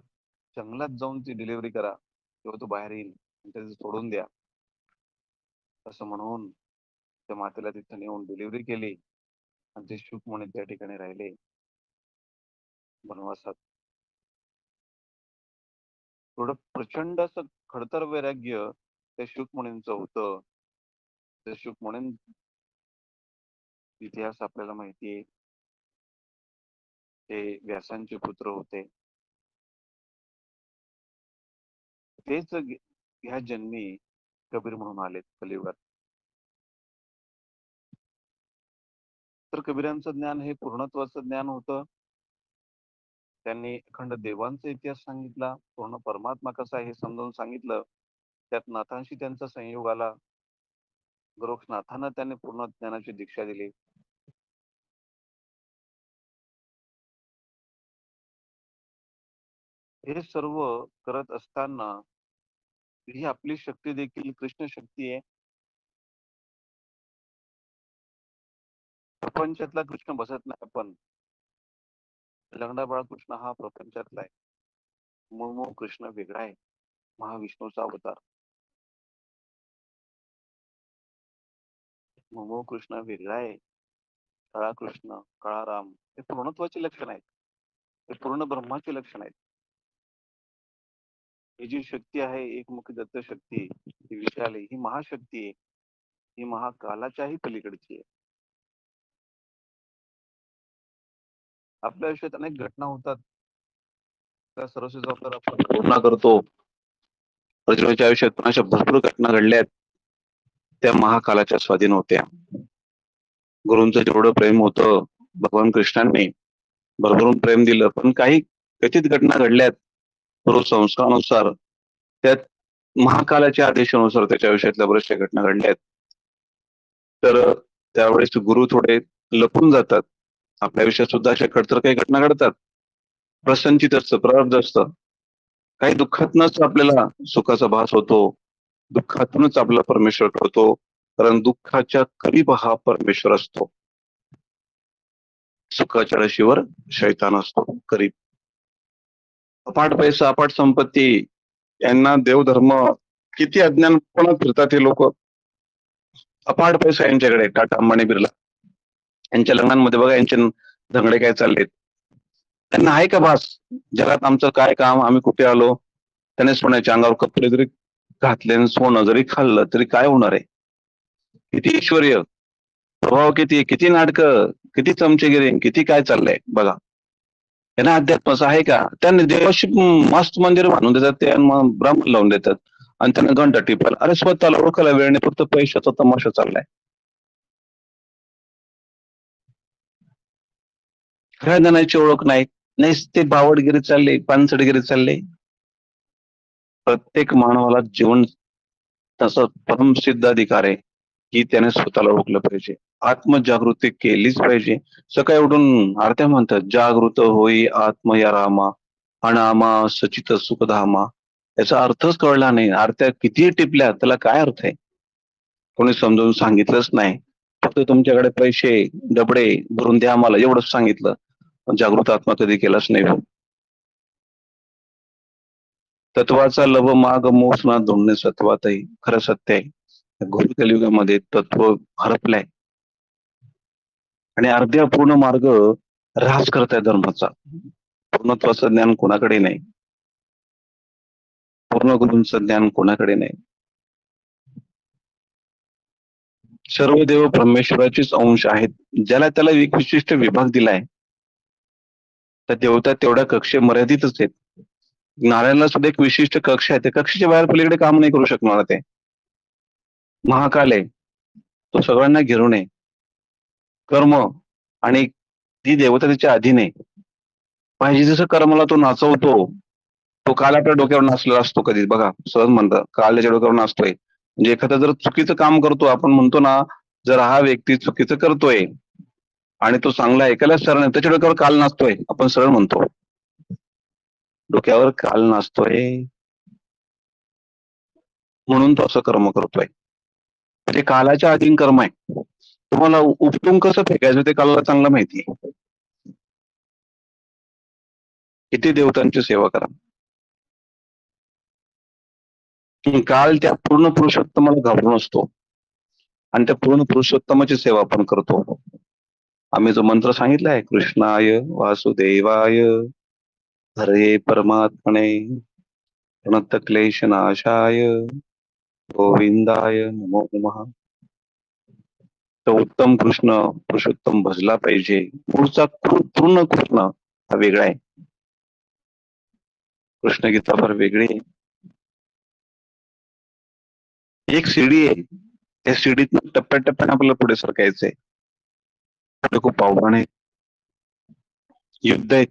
जंगलात जाऊन ती डिलिव्हरी करा, तेव्हा तो बाहेर येईल, त्याचं सोडून द्या. असं म्हणून त्या मातेला तिथं नेऊन डिलिव्हरी केली आणि ते शुक म्हणून त्या ठिकाणी राहिले वनवासात. थोडं प्रचंड असं खडतर वैराग्य त्या शुक मुनींचं होतं. त्या शुक मुनीं इतिहास आपल्याला माहितीये, ते व्यासांचे पुत्र होते. तेच ह्या जन्मी कबीर म्हणून आलेत कलियुगात. तर कबीरांचं ज्ञान हे पूर्णत्वाचं ज्ञान होतं. त्यांनी अखंड देवांचा इतिहास सांगितला, पूर्ण परमात्मा कसा आहे हे समजावून सांगितलं. त्यात नाथांशी त्यांचा संयोग आला. गोरक्षनाथांना त्यांनी पूर्ण ज्ञानाची दीक्षा दिली. हे सर्व करत असताना ही आपली शक्ती देखील कृष्ण शक्ती आहे. प्रपंचातला कृष्ण बसत नाही, पण लंगडा बाळ कृष्ण हा प्रपंचातला आहे. मूळ कृष्ण वेगळा आहे, महाविष्णूचा अवतार. मूळ कृष्ण वेगळा आहे, काळा कृष्ण, काळा राम हे पूर्णत्वाचे लक्षण आहेत. हे पूर्ण ब्रह्माचे लक्षण आहेत. ही जी शक्ती आहे, एकमुखी दत्त शक्ती, ही विशाल आहे, ही महाशक्ती आहे. ही महाकालाच्याही पलीकडची आहे. आपल्या आयुष्यात अनेक घटना होतात, त्या सर्वस्वी जबाबदार आपण पूर्ण करतो. प्रज्वलच्या आयुष्यात पण अशा भरपूर घटना घडल्यात, त्या महाकालाच्या स्वाधीन होत्या. गुरूंचं जेवढं प्रेम होतं भगवान कृष्णांनी भरभरून प्रेम दिलं, पण काही कथित घटना घडल्यात पूर्व संस्कारानुसार, त्यात महाकालाच्या आदेशानुसार त्याच्या आयुष्यातल्या बऱ्याचशा घटना घडल्यात. तर त्यावेळेस गुरु थोडे लपून जातात. आपल्या आयुष्यात सुद्धा अशा खडतर काही घटना घडतात. प्रसंचित असतं, प्रारब्ध असतं. काही दुःखातनच आपल्याला सुखाचा भास होतो, दुःखातूनच आपला परमेश्वर कळतो, कारण दुःखाच्या करीब हा परमेश्वर असतो. सुखाच्या राशीवर शैतान असतो करीब. अफाट पैसा, अफाट संपत्ती, यांना देवधर्म, किती अज्ञानपणात फिरतात हे लोक. अफाट पैसा यांच्याकडे, टाटा अंबानी बिर्ला यांच्या लग्नांमध्ये बघा यांचे झगडे काय चाललेत. त्यांना आहे का भास जगात आमचं काय काम, आम्ही कुठे आलो? त्याने सोन्याच्या अंगावर कपडे जरी घातले आणि सोनं जरी खाल्लं तरी काय होणार आहे? किती ऐश्वर्य, प्रभाव, किती किती नाटकं, किती चमचेगिरी, किती काय चाललंय बघा. त्यांना अध्यात्माचं आहे का? त्यांनी देवाशी मस्त मंदिर बांधून देतात ते, मग ब्राह्मण लावून देतात आणि त्यांना घंटा टिपायला. अरे स्वतःला ओळखायला वेळ नाही, फक्त पैशाचा तमाशा चाललाय. खऱ्या ज्ञानाची ओळख नाही, ते बावडगिरी चालले, पानसडगिरी चालले. प्रत्येक मानवाला जीवन तसं परमसिद्ध अधिकार आहे की त्याने स्वतःला ओळखलं पाहिजे, आत्मजागृती केलीच पाहिजे. सकाळी उठून आरत्या म्हणतात, जागृत होई आत्म या रामा, अनामा सचित सुखधामा. याचा अर्थच कळला नाही. आरत्या किती टिपल्या, त्याला काय अर्थ आहे? कोणी समजावून सांगितलंच नाही. फक्त तुमच्याकडे पैसे डबडे भरून द्या आम्हाला एवढंच सांगितलं, पण जागृत आत्मा कधी केलाच नाही. तत्वाचा लव माग मोसना धुंडणे सत्वातही, खरं सत्य आहे. घोर कलियुगामध्ये तत्व हरपलंय आणि अर्ध्या पूर्ण मार्ग ऱ्हास करताय धर्माचा. पूर्णत्वाचं ज्ञान कोणाकडे नाही, पूर्ण गुरूंचं ज्ञान कोणाकडे नाही. सर्व देव परमेश्वराचेच अंश आहेत. ज्याला त्याला एक विशिष्ट विभाग दिलाय, त्या देवता तेवढ्या कक्षे मर्यादितच आहेत. नारायणला सुद्धा एक विशिष्ट कक्ष आहे, त्या कक्षेच्या बाहेर पलीकडे काम नाही करू शकणार. ते महाकाल आहे, तो सगळ्यांना घेरून आहे. कर्म आणि ती देवता त्याच्या अधीन आहे. पाहिजे जसं कर्माला तो नाचवतो. तो काल आपल्या डोक्यावर नाचलेला असतो कधी बघा, सहज म्हणतात काल त्याच्या डोक्यावर नाचतोय. म्हणजे एखादा जर चुकीचं काम करतो, आपण म्हणतो ना, जर हा व्यक्ती चुकीचं करतोय आणि तो चांगला ऐकायलाच सरळ नाही, त्याच्या डोक्यावर काल नाचतोय, आपण सरळ म्हणतो. डोक्यावर काल नाचतोय म्हणून तो असं कर्म करतोय. ते कालाच्या अधीन कर्म आहे. तुम्हाला उपटून कसं फेकायचं ते कालाला चांगलं माहिती आहे. किती देवतांची सेवा करा, काल त्या पूर्ण पुरुषोत्तमाला घाबरून असतो आणि त्या पूर्ण पुरुषोत्तमाची सेवा आपण करतो. आम्ही जो मंत्र सांगितलाय, कृष्णाय वासुदेवाय हरे परमात्मने प्रणत क्लेश नाशाय गोविंदाय नमो नमः. तो उत्तम कृष्ण पुरुषोत्तम भजला पाहिजे. पुढचा पूर्ण कृष्ण हा वेगळा आहे. कृष्ण गीता फार वेगळी आहे. एक शिडी आहे, त्या शिडीत टप्प्याटप्प्याने आपल्याला पुढे सरकायचंय. खूप आव्हान आहे, युद्ध आहे,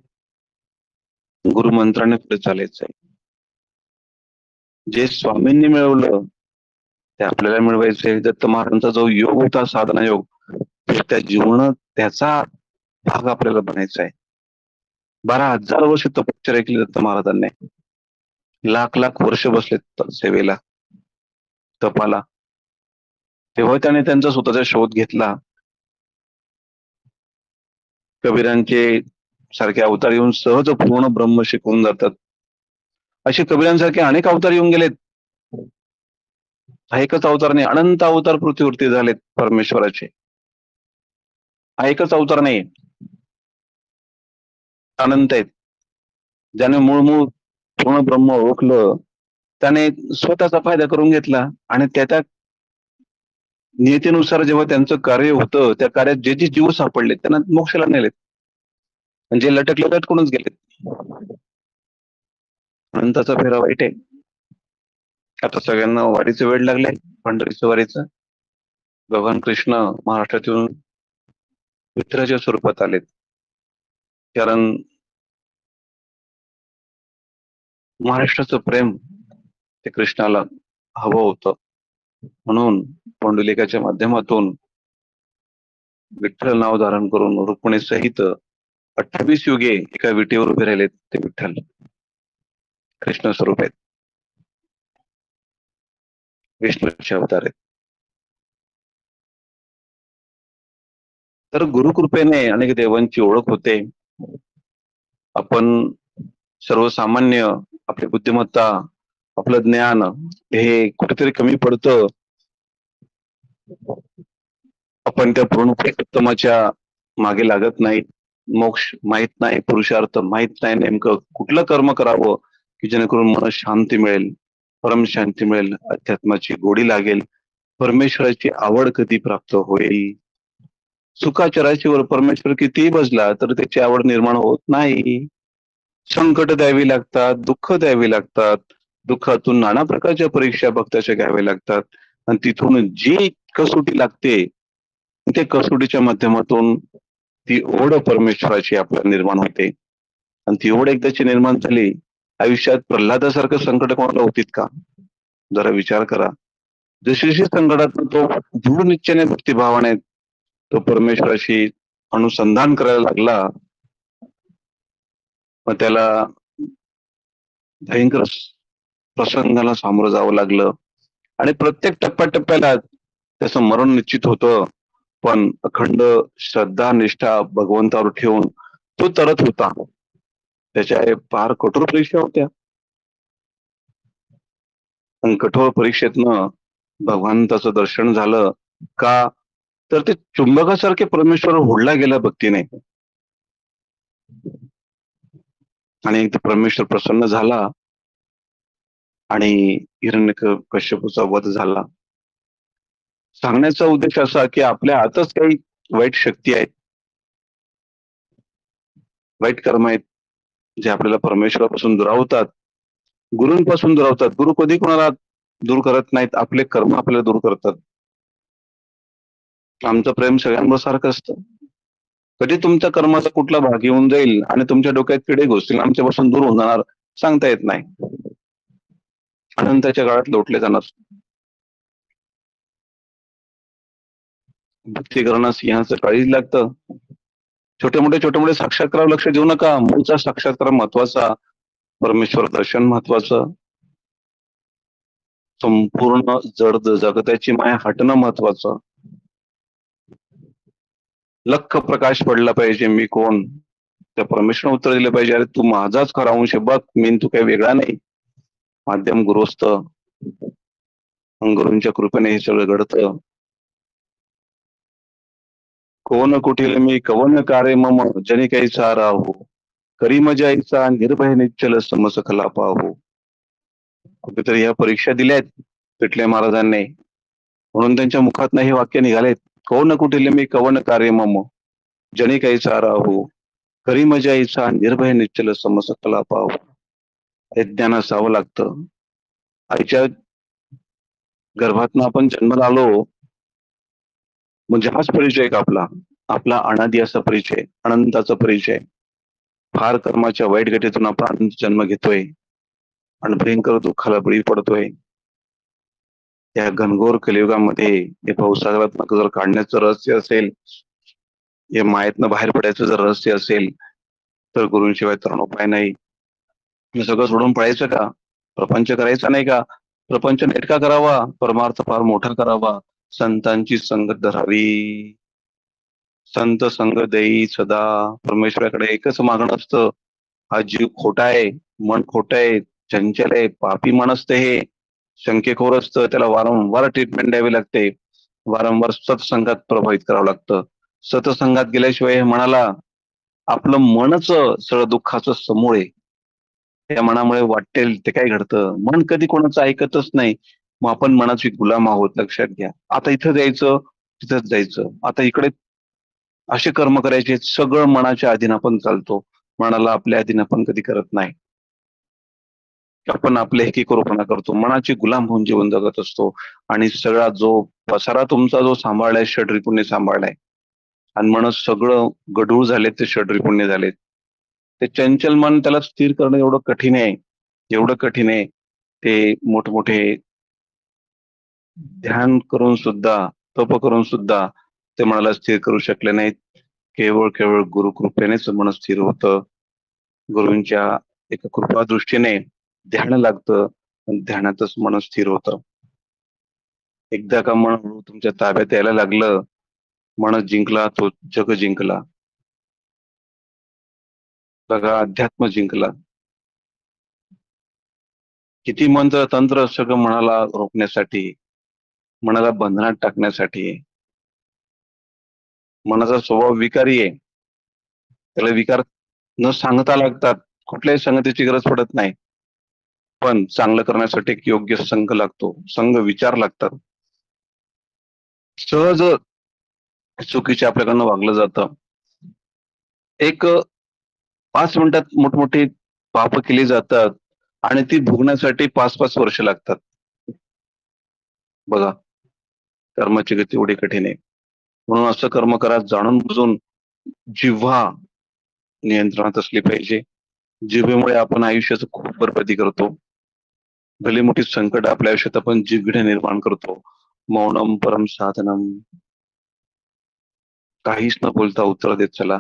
गुरुमंत्राने पुढे चालायचंय. जे स्वामींनी मिळवलं ते आपल्याला मिळवायचंय. दत्त महाराजांचा जो योग होता, साधना योग, त्या जीवनात त्याचा भाग आपल्याला बनायचा आहे. 12,000 वर्ष तपश्चर्या केली दत्त महाराजांनी. लाख लाख वर्ष बसले सेवेला, तपाला. तेव्हा त्याने त्यांचा स्वतःचा शोध घेतला. कबीरांचे सारखे अवतार येऊन सहज पूर्ण ब्रह्म शिकवून जातात. असे कबीरांसारखे अनेक अवतार येऊन गेलेत. हा एकच अवतार नाही, अनंत अवतार पृथ्वीवरती झालेत परमेश्वराचे. हा एकच अवतार नाही, अनंत आहेत. ज्याने मूळ पूर्ण ब्रह्म ओळखलं, त्याने स्वतःचा फायदा करून घेतला आणि त्या नियतीनुसार जेव्हा त्यांचं कार्य होतं, त्या कार्यात जे जे जीव सापडले त्यांना मोक्षाला नेलेत, आणि जे लटकले लटकूनच गेलेत. अनंताचा फेरा वाईट आहे. आता सगळ्यांना वारीचं वेळ लागलंय, पंढरीचं वारीचं. भगवान कृष्ण महाराष्ट्रात येऊन विठ्ठलाच्या स्वरूपात आलेत. कारण महाराष्ट्राचं प्रेम ते कृष्णाला हवं होतं, म्हणून पुंडलिकाच्या माध्यमातून विठ्ठल नाव धारण करून रुक्मिणी सहित 28 युगे एका विटेवर उभे राहिलेत ते विठ्ठल कृष्ण स्वरूप आहेत, विष्णूचे अवतार आहेत. तर गुरुकृपेने अनेक देवांची ओळख होते. आपण सर्वसामान्य, आपली बुद्धिमत्ता, आपलं ज्ञान हे कुठेतरी कमी पडतं. आपण त्या पूर्ण उत्तमाच्या मागे लागत नाही. मोक्ष माहित नाही, पुरुषार्थ माहित नाही, नेमकं कुठलं कर्म करावं की जेणेकरून मला शांती मिळेल, परम शांती मिळेल, अध्यात्माची गोडी लागेल, परमेश्वराची आवड कधी प्राप्त होईल. सुखाच्या राशीवर परमेश्वर कितीही बसला तर त्याची आवड निर्माण होत नाही. संकट द्यावी लागतात, दुःख द्यावी लागतात, दुःखातून नाना प्रकारच्या परीक्षा भक्ताच्या घ्याव्या लागतात, आणि तिथून जी कसोटी लागते त्या कसोटीच्या माध्यमातून ती ओढ परमेश्वराची आपल्याला निर्माण होते. आणि ती ओढ एकदाची निर्माण झाली, आयुष्यात प्रल्हादासारखं संकट कोणाला होतीत का? जरा विचार करा. जशी जशी संकटात तो दृढ निश्चयाने भक्तिभावाने तो परमेश्वराशी अनुसंधान करायला लागला, मग त्याला भयंकर प्रसंगाला सामोरं जावं लागलं, आणि प्रत्येक टप्प्याटप्प्याला त्याचं मरण निश्चित होतं. पण अखंड श्रद्धा निष्ठा भगवंतावर ठेवून तो तरत होता. त्याच्या फार कठोर परीक्षा होत्या, आणि कठोर परीक्षेतनं भगवंताचं दर्शन झालं का, तर ते चुंबकासारखे परमेश्वर होडला गेला भक्तीने, आणि ते परमेश्वर प्रसन्न झाला आणि हिरण्यकश्यपूचा वध झाला. सांगण्याचा उद्देश असा की आपल्या हातच काही वाईट शक्ती आहेत, वाईट कर्म आहेत, जे आपल्याला परमेश्वरापासून दुरावतात, गुरूंपासून दुरावतात. गुरु कधी कोणाला दूर करत नाहीत, आपले कर्म आपल्याला दूर करतात. आमचं प्रेम सगळ्यांवर सारखं असतं. कधी तुमच्या कर्माचा कुठला भाग येऊन जाईल आणि तुमच्या डोक्यात किडे घुसतील, आमच्यापासून दूर होणार, सांगता येत नाही. अनंताच्या काळात लोटले जाणार. भक्ती करणं सिंहाचं काळीज लागतं. छोटे मोठे साक्षात्कार लक्ष देऊ नका. मूळचा साक्षात्कार महत्वाचा, परमेश्वर दर्शन महत्वाचं, संपूर्ण जड जगताची माया हटणं महत्वाचं. लख प्रकाश पडला पाहिजे, मी कोण, त्या परमेश्वर उत्तर दिलं पाहिजे, अरे तू माझाच खरा अंश बघ, मी तू काही वेगळा नाही. माध्यम गुरु असतं, गुरूंच्या कृपेने हे सगळं घडतं. कोण कुठील मी कवन कार्य मम जनी काही राहू, करी मजाईचा निर्भय निश्चल समसखला पाहू. कुठेतरी या परीक्षा दिल्यात पिठले महाराजांनी, म्हणून त्यांच्या मुखात हे वाक्य निघालेत, कोण कुठील मी कवन कार्य मम जनी काही राहू, करी मजाईचा निर्भय निश्चल समसखला पाहू. हे ज्ञान असावं लागतं. आईच्या गर्भातनं आपण जन्माला आलो म्हणजे हाच परिचय का आपला, आपला अनादी असा परिचय, अनंताचा परिचय. फार कर्माच्या वाईट घटनेतून आपण अनंत जन्म घेतोय आणि भयंकर दुःखाला बळी पडतोय. त्या घनघोर कलियुगामध्ये हे भवसागरात जर काढण्याचं रहस्य असेल, हे मायेतनं बाहेर पडायचं जर रहस्य असेल, तर गुरूंशिवाय तर उपाय नाही. हे सगळं सोडून पळायचं का? प्रपंच करायचा नाही का? प्रपंच नेटका करावा, परमार्थ फार मोठा करावा, संतांची संगत धरावी. संत संग देई सदा. परमेश्वराकडे एकच मागणं असतं, हा जीव खोटा आहे, मन खोट आहे, चंचल आहे, पापी मन असतं, हे शंकेखोर असतं, त्याला वारंवार ट्रीटमेंट द्यावी लागते, वारंवार सत्संगात प्रभावित करावं लागतं. सत्संगात गेल्याशिवाय हे मनाला, आपलं मनच सगळं दुःखाचं समूळ आहे. त्या मनामुळे वाटेल ते काय घडतं. मन कधी कोणाचं ऐकतच नाही. मग आपण मनाची गुलाम आहोत, लक्षात घ्या. आता इथं जायचं, तिथंच जायचं, आता इकडे असे कर्म करायचे, सगळं मनाच्या अधीन आपण चालतो. मनाला आपल्या अधीन आपण कधी करत नाही. आपण आपले एकीकरूपणा करतो, मनाची गुलाम होऊन जीवन जगत असतो. आणि सगळा जो पसारा तुमचा जो सांभाळलाय, षड्रिपुणे सांभाळलाय, आणि मन सगळं गढूळ झाले, ते षड्रिपुण्य झालेत. ते चंचल मन, त्याला स्थिर करणं एवढं कठीण आहे, एवढं कठीण आहे. ते मोठमोठे ध्यान करून सुद्धा, तप करून सुद्धा ते मनाला स्थिर करू शकले नाहीत. केवळ केवळ गुरुकृपेनेच मन स्थिर होतं. गुरूंच्या एका कृपा दृष्टीने ध्यान लागतं, आणि ध्यानातच मन स्थिर होतं. एकदा का मन तुमच्या ताब्यात यायला लागलं, मन जिंकला तो जग जिंकला. बघा, अध्यात्म जिंकला. किती मंत्र तंत्र सगळं मनाला रोखण्यासाठी, मनाला बंधनात टाकण्यासाठी. मनाचा स्वभाव विकारी आहे, त्याला विकार न सांगता लागतात. कुठल्याही संगतीची गरज पडत नाही, पण चांगलं करण्यासाठी एक योग्य संघ लागतो, संघ विचार लागतात. सहज चुकीचे आपल्याकडनं वागलं जातं. एक 5 मिनिटात मोठमोठी पाप केली जातात, आणि ती भोगण्यासाठी 5-5 वर्ष लागतात. बघा, कर्माची गती एवढी कठीण आहे. म्हणून असं कर्म करा, जाणून बुजून जिव्हा नियंत्रणात असली पाहिजे. जिभेमुळे आपण आयुष्याचं खूप बरबादी करतो. भली मोठी संकट आपल्या आयुष्यात आपण जिभेने निर्माण करतो. मौनम परम साधनम. काहीच न बोलता उत्तर देत चला.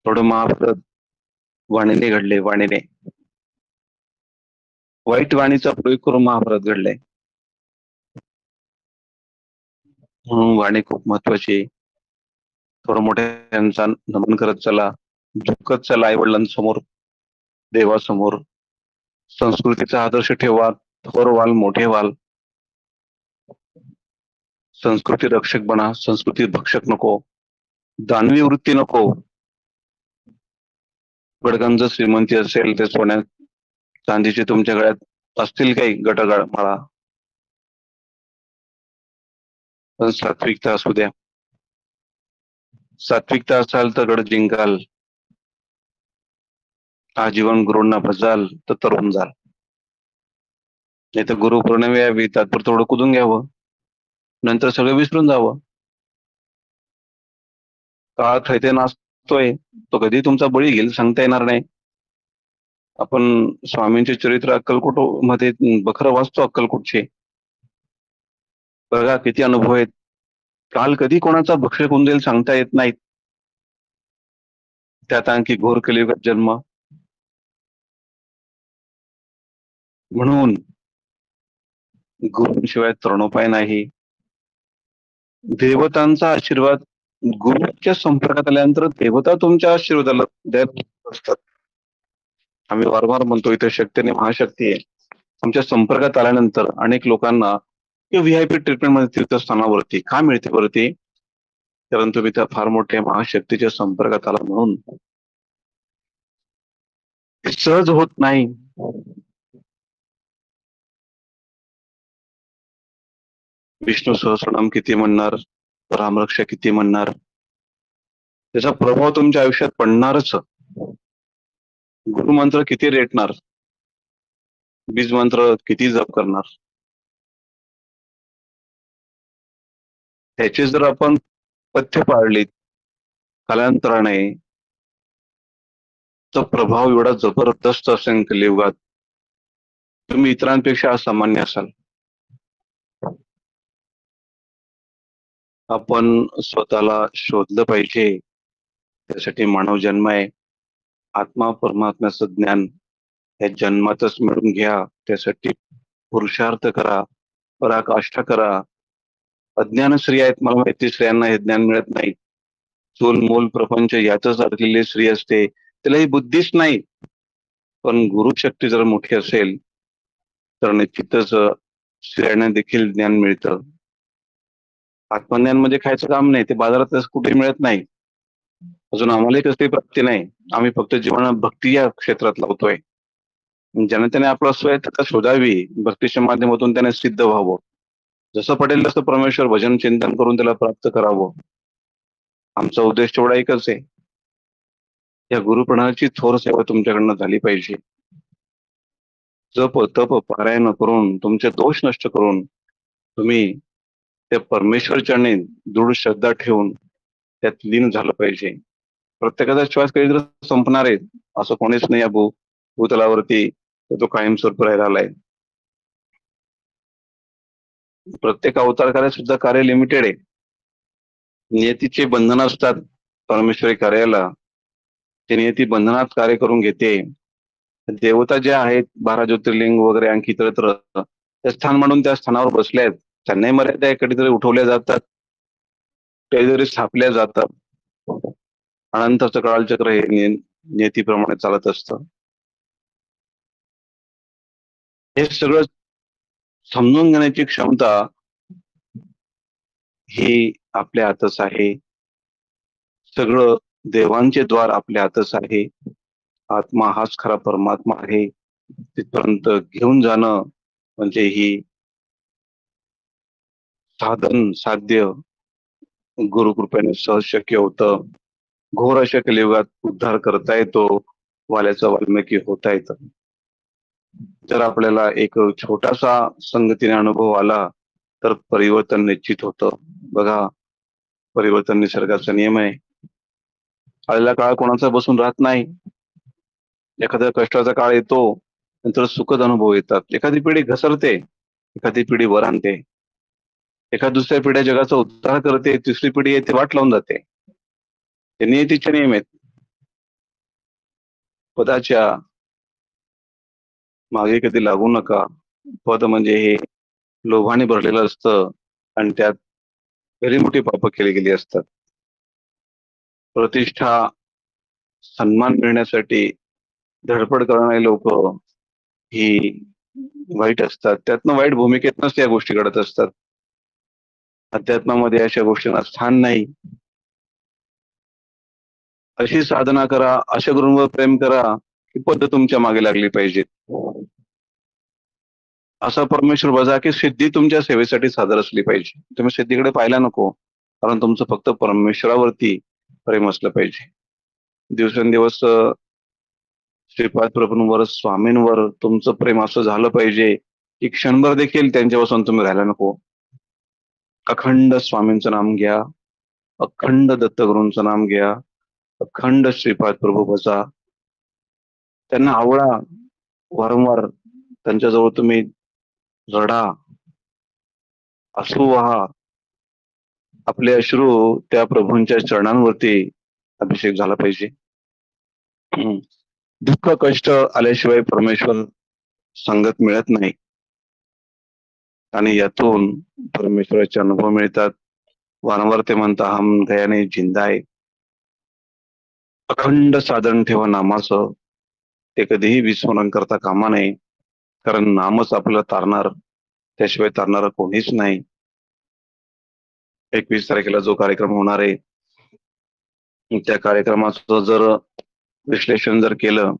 थोडं महाभारत वाणीने घडले, वाणीने वाईट वाणीचा प्रयोग करून महाभारत घडलंय. म्हणून वाणी खूप महत्वाची आहे. थोडं मोठ्यांचा नमन करत चला, झुकत चला आई वडिलांसमोर, देवासमोर. संस्कृतीचा आदर्श ठेवा, थोर व्हाल, मोठे व्हाल. संस्कृती रक्षक बना, संस्कृती भक्षक नको. दानवी वृत्ती नको. गडगंज श्रीमंती असेल, ते सोन्या चांदीचे तुमच्या गळ्यात असतील काही गटगाळ माळा, पण सात्विकता असू द्या. सात्विकता असाल तर गड जिंकाल. आजीवन गुरूंना भजाल तर तरुण जाल. नाही तर गुरु पौर्णिमा यावी, तात्पुरतं थोडं कुदून घ्यावं, नंतर सगळं विसरून जावं. काळ थैते नाचतोय, तो कधी तुमचा बळी घेईल सांगता येणार नाही. आपण स्वामींचे चरित्र अक्कलकोट मध्ये बखर वाचतो, अक्कलकोटचे. बघा किती अनुभव आहेत. काल कधी कोणाचा भक्षक होऊन जाईल सांगता येत नाहीत. त्यात आणखी घोर कलियुगात जन्म. म्हणून गुरूंशिवाय तरणोपाय नाही. देवतांचा आशीर्वाद, गुरुच्या संपर्कात आल्यानंतर देवता तुमच्या आशीर्वादाला देत असतात. आम्ही वारंवार म्हणतो, इथे शक्ती आणि महाशक्ती आहे. आमच्या संपर्कात आल्यानंतर अनेक लोकांना व्हीआयपी ट्रीटमेंट मध्ये तीर्थस्थानावरती का मिळते वरती, कारण तुम्ही त्या फार मोठ्या महाशक्तीच्या संपर्कात आला म्हणून. सहज होत नाही. विष्णू सहस्रनाम किती म्हणणार, रामरक्षा किती म्हणणार, त्याचा प्रभाव तुमच्या आयुष्यात पडणारच. गुरुमंत्र किती रेटणार, बीज मंत्र किती जप करणार, त्याचे जर आपण पथ्य पाळलीत कालांतराने, तर प्रभाव एवढा जबरदस्त असेल कलियुगात, तुम्ही इतरांपेक्षा असामान्य असाल. आपण स्वतःला शोधलं पाहिजे. त्यासाठी मानव जन्म आहे. आत्मा परमात्म्याचं ज्ञान या जन्मातच मिळून घ्या. त्यासाठी पुरुषार्थ करा, पराकाष्ठा करा. अज्ञान स्त्री आहेत, मला माहिती, स्त्रियांना हे ज्ञान मिळत नाही. चूल मूल प्रपंच यातच अडकलेली स्त्री असते, त्याला ही बुद्धीच नाही. पण गुरुशक्ती जर मोठी असेल तर निश्चितच स्त्रियांना देखील ज्ञान मिळतं. आत्मज्ञान म्हणजे खायचं काम नाही, ते बाजारात कुठे मिळत नाही. अजून आम्हालाही कसली प्राप्ती नाही. आम्ही फक्त जीवनात भक्ती या क्षेत्रात लावतोय. ज्याने त्याने आपला स्वायत्तता शोधावी, भक्तीच्या माध्यमातून त्याने सिद्ध व्हावं. जसं पडेल तसं परमेश्वर भजन चिंतन करून त्याला प्राप्त करावं. आमचा उद्देश तेवढा एकच आहे. या गुरुप्रणाची थोर सेवा तुमच्याकडनं झाली पाहिजे. जप तप पारायण करून तुमचे दोष नष्ट करून तुम्ही त्या परमेश्वर चरणी दृढ श्रद्धा ठेवून त्यात लीन झालं पाहिजे. प्रत्येकाचा श्वास कधीतरी संपणार आहे, असं कोणीच नाही या भूतलावरती तो कायमस्वरूपी राहिला आलाय. प्रत्येक अवतार कार्य सुद्धा कार्य लिमिटेड आहे. नियतीचे बंधन असतात परमेश्वरी कार्याला, ते नियती बंधनात कार्य करून घेते. देवता ज्या आहेत 12 ज्योतिर्लिंग वगैरे आणखी इतरत्र ते स्थान म्हणून त्या स्थानावर बसले आहेत. त्यांनाही मर्यादा आहे, कधीतरी उठवल्या जातात, कधीतरी स्थापल्या जातात. अनंताचं काळचक्र हे नियतीप्रमाणे चालत असतं. हे सगळं समजून घेण्याची क्षमता ही आपल्या हातच आहे. सगळं देवांचे द्वार आपल्या हातच आहे. आत्मा हाच खरा परमात्मा आहे. तिथपर्यंत घेऊन जाणं म्हणजे ही साधन साध्य गुरुकृपेने सहज शक्य होतं. घोर अशा कलियुगात उद्धार करता येतो, वाल्याचा वाल्मिकी होता येतं. जर आपल्याला एक छोटासा संगतीने अनुभव आला तर परिवर्तन निश्चित होतं. बघा, परिवर्तन निसर्गाचा नियम आहे. आलेला काळ कोणाचा बसून राहत नाही. एखाद्या कष्टाचा काळ येतो, नंतर सुखद अनुभव येतात. एखादी पिढी घसरते, एखादी पिढी वर आणते, एखाद दुसऱ्या पिढ्या जगाचा उद्धार करते, तिसरी पिढी येते वाट लावून जाते. हे नियतीचे नियम आहेत. पदाच्या मागे कधी लागू नका. पद म्हणजे हे लोभाने भरलेलं असतं आणि त्यात भली मोठी पापं केली गेली असतात. प्रतिष्ठा सन्मान मिळण्यासाठी धडपड करणारे लोक ही वाईट असतात. त्यातनं वाईट भूमिकेतनच त्या गोष्टी घडत असतात. अध्यात्मामध्ये अशा गोष्टींना स्थान नाही. अशी साधना करा, अशा गुरूंवर प्रेम करा की पद तुमच्या मागे लागली पाहिजे. असा परमेश्वर बजा की सिद्धी तुमच्या सेवेसाठी सादर असली पाहिजे. तुम्ही सिद्धीकडे पाहायला नको, कारण तुमचं फक्त परमेश्वरावरती प्रेम असलं पाहिजे. दिवसेंदिवस श्रीपाद प्रभूंवर स्वामींवर तुमचं प्रेम असं झालं पाहिजे की क्षणभर देखील त्यांच्यापासून तुम्ही राहायला नको. अखंड स्वामींचं नाम घ्या, अखंड दत्तगुरूंचं नाम घ्या, अखंड श्रीपाद प्रभू बजा. त्यांना आवडा, वारंवार त्यांच्याजवळ तुम्ही रडा, अश्रू वहा. आपले अश्रू त्या प्रभूंच्या चरणांवरती अभिषेक झाला पाहिजे. दुःख कष्ट आल्याशिवाय परमेश्वर संगत मिळत नाही आणि यातून परमेश्वराचे अनुभव मिळतात. वारंवार ते म्हणता हम दयाने जिंदा आहे. अखंड साधन ठेवा नामाचं, ते कधीही विस्मरण करता कामा नये, कारण नामच आपल्याला तारणार, त्याशिवाय तारणारा कोणीच नाही. 21 तारखेला जो कार्यक्रम होणार आहे त्या कार्यक्रमाचं जर विश्लेषण जर केलं,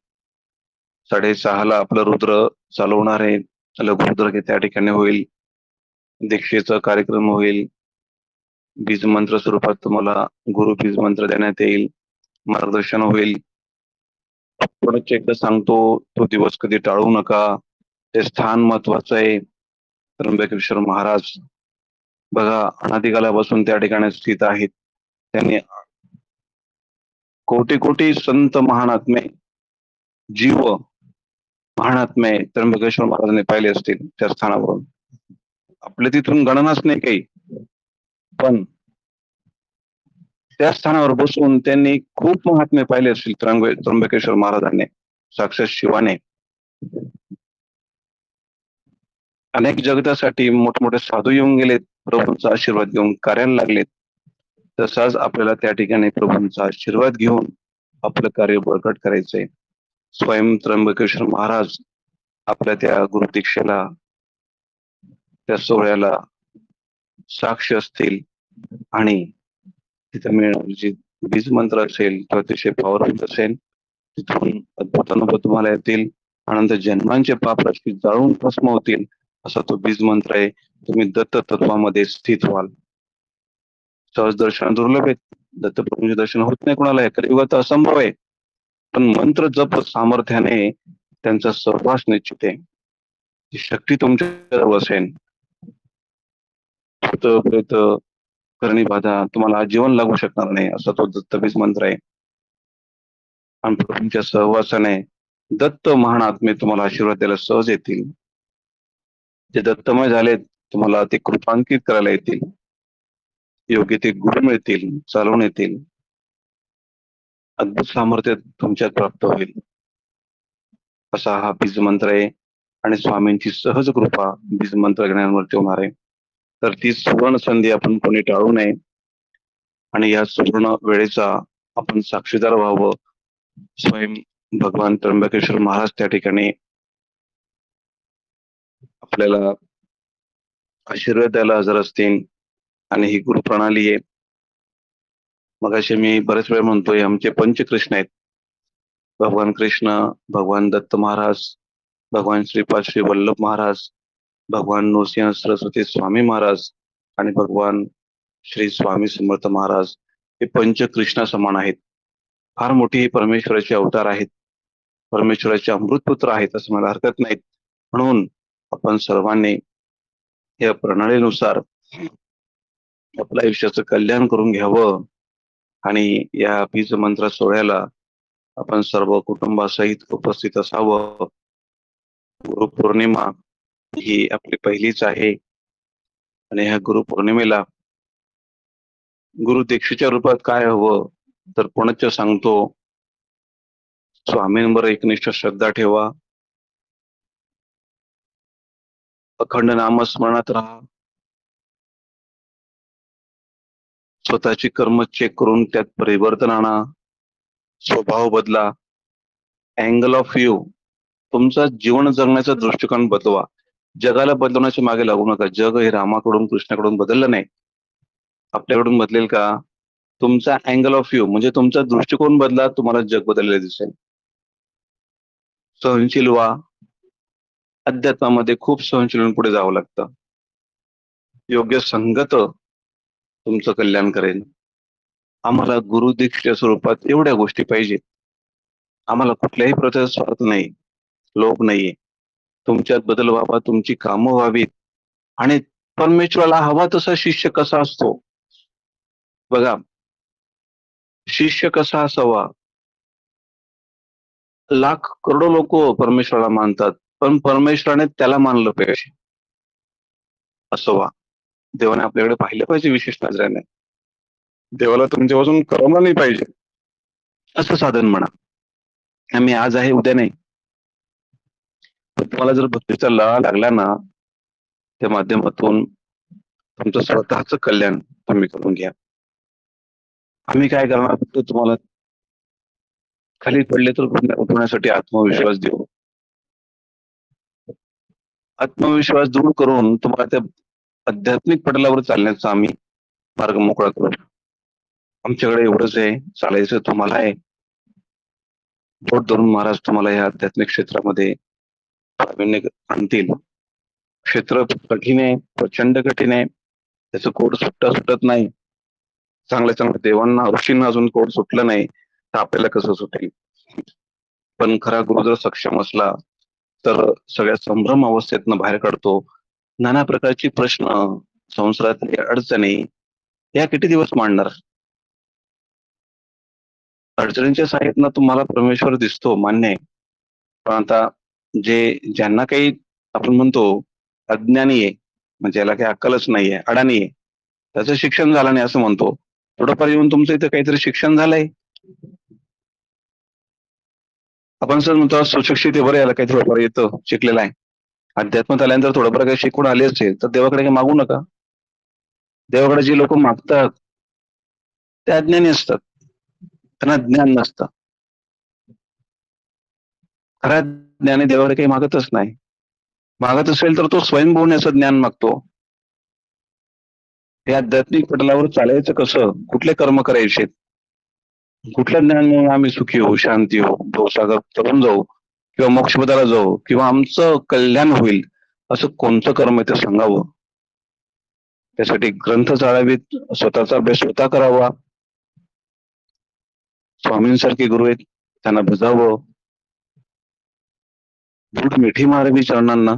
6:30 ला आपलं रुद्र चालू होणार आहे. लघुरुद्र त्या ठिकाणी होईल. दीक्षेचा कार्यक्रम होईल. बीज मंत्र स्वरूपात तुम्हाला गुरु बीज मंत्र देण्यात येईल. मार्गदर्शन होईल. पुढच एकदा सांगतो, तो दिवस कधी टाळू नका. ते स्थान महत्वाचं आहे. त्र्यंबकेश्वर महाराज बघा, अनादिकालापासून त्या ठिकाणी स्थित आहेत. त्यांनी कोटी कोटी संत महानात्मे, जीव महानात्मे त्र्यंबकेश्वर महाराजांनी पाहिले असतील त्या स्थानावरून. आपल्या तिथून गणनाच नाही काही, पण त्या स्थानावर बसून त्यांनी खूप महात्मे पाहिले असतील त्र्यंबकेश्वर महाराजांनी, साक्षात शिवाने. अनेक जगतासाठी मोठमोठे साधू येऊन गेलेत, प्रभूंचा आशीर्वाद घेऊन कार्याला लागलेत. तसाच आपल्याला त्या ठिकाणी प्रभूंचा आशीर्वाद घेऊन आपलं कार्य बळकट करायचंय. स्वयं त्र्यंबकेश्वर महाराज आपल्या त्या गुरुदीक्षेला, त्या सोहळ्याला साक्ष असतील आणि तिथं मिळणारी जी बीज मंत्र असेल तो अतिशय पॉवरफुल असेल. तिथून अद्भुत अनुभव तुम्हाला येतील. अनंत जन्मांचे पाप राशी जाळून भस्म होतील असा तो बीज मंत्र आहे. तुम्ही दत्त तत्वामध्ये स्थित व्हाल. सहज दर्शन दुर्लभ आहे. दत्तप्रभूंचे दर्शन होत नाही कोणाला, कलियुगात असंभव आहे. पण मंत्र जप सामर्थ्याने त्यांचा सहवास निश्चित आहे. ती शक्ती तुमच्या असेल. प्रेत करणी बाधा तुम्हाला आजीवन लागू शकणार नाही असा तो दत्तबीज मंत्र आहे. आणि प्रभूंच्या सहवासाने दत्त महान आत्मे तुम्हाला आशीर्वाद द्यायला सहज येतील. जे दत्तमय झाले तुम्हाला ते कृपांकित करायला येतील. योग्य ते गुरु मिळतील, चालवून येतील. अद्भुत सामर्थ्य तुमच्यात प्राप्त होईल असा हा बीज मंत्र आहे. आणि स्वामींची सहज कृपा बीज मंत्र घेण्यावरती होणार आहे. तर ती सुवर्ण संधी आपण कोणी टाळू नये आणि या सुवर्ण वेळेचा आपण साक्षीदार व्हावं. स्वयं भगवान त्र्यंबकेश्वर महाराज त्या ठिकाणी आपल्याला आशीर्वाद द्यायला हजर असतील. आणि ही गुरु प्रणाली आहे. मग असे मी बरेच वेळ म्हणतोय आमचे पंचकृष्ण आहेत. भगवान कृष्ण, भगवान दत्त महाराज, भगवान श्रीपाद श्री वल्लभ महाराज, भगवान नृसिंह सरस्वती स्वामी महाराज आणि भगवान श्री स्वामी समर्थ महाराज हे पंचकृष्णा समान आहेत. फार मोठी परमेश्वराचे अवतार आहेत. परमेश्वराचे अमृतपुत्र आहेत असं मला हरकत नाहीत. म्हणून आपण सर्वांनी या प्रणालीनुसार आपल्या आयुष्याचं कल्याण करून घ्यावं. आणि या बीज मंत्र सोहळ्याला आपण सर्व कुटुंबासहित उपस्थित असावं. गुरुपौर्णिमा ही आपली पहिलीच आहे आणि ह्या गुरुपौर्णिमेला गुरु दीक्षेच्या रूपात काय हवं तर पुनश्च सांगतो, स्वामींवर एकनिष्ठ श्रद्धा ठेवा. अखंड नामस्मरणात राहा. स्वतःची कर्म चेक करून त्यात परिवर्तन आणा. स्वभाव बदला. अँगल ऑफ व्ह्यू, तुमचा जीवन जगण्याचा दृष्टिकोन बदलवा. जगाला बदलवण्याच्या मागे लागू नका. जग हे रामाकडून कृष्णाकडून बदललं नाही, आपल्याकडून बदलेल का? तुमचा अँगल ऑफ व्ह्यू म्हणजे तुमचा दृष्टिकोन बदला, तुम्हाला जग बदललेलं दिसेल. सहनशील व्हा. अध्यात्मामध्ये खूप सहनशील पुढे जावं लागतं. योग्य संगत तुमचं कल्याण करेल. आम्हाला गुरुदीक्षेच्या स्वरूपात एवढ्या गोष्टी पाहिजेत. आम्हाला कुठल्याही प्रकारचा स्वार्थ नाही, लोभ नाहीये. तुमच्यात बदल व्हावा, तुमची कामं व्हावीत आणि परमेश्वराला हवा तसा शिष्य कसा असतो बघा. शिष्य कसा असावा? लाख करोडो लोक परमेश्वराला मानतात, पण परमेश्वराने त्याला मानलं पाहिजे असं व्हा. देवाने आपल्याकडे पाहिलं पाहिजे विशेष नजरेने. देवाला तुमच्यापासून करमलं नाही पाहिजे असं साधन म्हणा. आम्ही आज आहे उद्या नाही. पण तुम्हाला जर भक्तीचा लळा लागला ना, त्या माध्यमातून तुमचं स्वतःच कल्याण तुम्ही करून घ्या. आम्ही काय करणार, फक्त तुम्हाला खाली पडले तर उठवण्यासाठी आत्मविश्वास देऊ. आत्मविश्वास दूर करून तुम्हाला त्या आध्यात्मिक पटलावर चालण्याचा आम्ही मार्ग मोकळा करू. आमच्याकडे एवढंच आहे, चालायचं तुम्हाला आहे. बोट धरून महाराज तुम्हाला या आध्यात्मिक क्षेत्रामध्ये प्रावीण्य आणतील. क्षेत्र कठीण आहे, प्रचंड कठीण आहे. त्याचं कोड सुटत नाही. चांगल्या चांगल्या देवांना ऋषींना अजून कोड सुटलं नाही, तर आपल्याला कसं सुटेल? पण खरा गुरु जर सक्षम असला तर सगळ्या संभ्रम अवस्थेतनं बाहेर काढतो. नाना प्रकारची प्रश्न, संसारातली अडचणी या किती दिवस मांडणार? अडचणींच्या साहित्यानं तुम्हाला परमेश्वर दिसतो, मान्य आहे. पण आता ज्यांना काही आपण म्हणतो अज्ञानी आहे, म्हणजे याला काही अक्कलच नाहीये, अडाणी आहे, त्याचं शिक्षण झालं नाही असं म्हणतो. थोडंफार येऊन तुमचं इथं काहीतरी शिक्षण झालंय. आपण सर म्हणतो सुशिक्षित बरं, याला काही थोडंफार येतं, शिकलेलं आहे. अध्यात्मात आल्यानंतर थोडंफार काही शिकून आले असेल तर देवाकडे काही मागू नका. देवाकडे जी लोक मागतात ते अज्ञानी असतात, त्यांना ज्ञान नसतं. खरा ज्ञानी देवाकडे काही मागतच नाही. मागत असेल तर तो स्वयंभूण्याचं ज्ञान मागतो. हे आध्यात्मिक पटलावर चालायचं कसं, कुठले कर्म करायचे, कुठल्या ज्ञानामुळे आम्ही सुखी होऊ, शांती होऊ, भवसागर तरून जाऊ किंवा मोक्षपदाला जाऊ किंवा आमचं कल्याण होईल असं कोणतं कर्म आहे ते सांगावं. त्यासाठी ग्रंथ चाळावेत, स्वतःचा अभ्यास स्वतः करावा. स्वामींसारखे गुरु आहेत त्यांना भजावं, धूट मिठी मारावी चरणांना,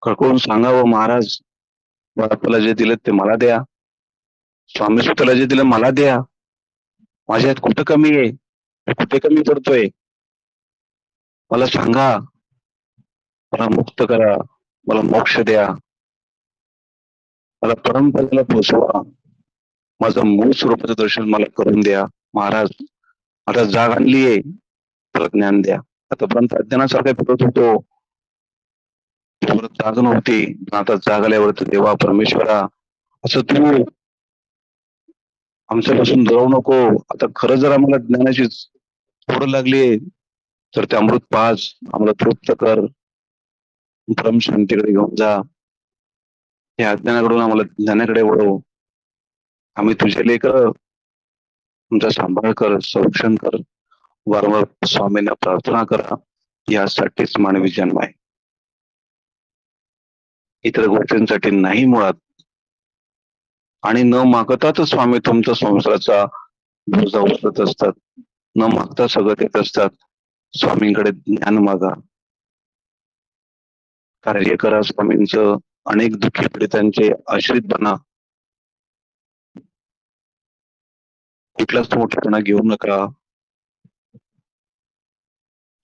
कळकळून सांगावं, महाराज बाळाला जे दिलं ते मला द्या, स्वामी स्वतःला जे दिलं मला द्या, माझ्यात कुठं कमी आहे, मी कुठे कमी पडतोय, मला सांगा, मला मुक्त करा, मला मोक्ष द्या, मला परंपरेला पोचवा, माझं मूळ स्वरूपाचं दर्शन मला करून द्या. महाराज आता जाग आणलीये तर ज्ञान द्या. आतापर्यंत अज्ञानासारखा फिरत होतो, जाग नव्हती, पण आता जाग आल्यावर देवा परमेश्वरा असं तू आमच्यापासून दुरावू नको. आता खरं जर आम्हाला ज्ञानाची थोडं लागली तर ते अमृत पाज, आम्हाला तृप्त कर, परम शांतीकडे घेऊन जा. या अज्ञानाकडून आम्हाला ज्ञानाकडे वळव. आम्ही तुझे लेकर, तुमचा सांभाळ कर, संरक्षण कर. वारंवार स्वामींना प्रार्थना करा. यासाठीच मानवी जन्म आहे, इतर गोष्टींसाठी नाही मुळात. आणि न मागताच स्वामी तुमचा संसाराचा बोजा उचलत असतात. न मागता सगळं देत असतात. स्वामींकडे ज्ञान मागा, कार्य करा स्वामींचं. अनेक दुःखी पीडितांचे आश्रित बना. कुठलाच मोठेपणा घेऊ नका.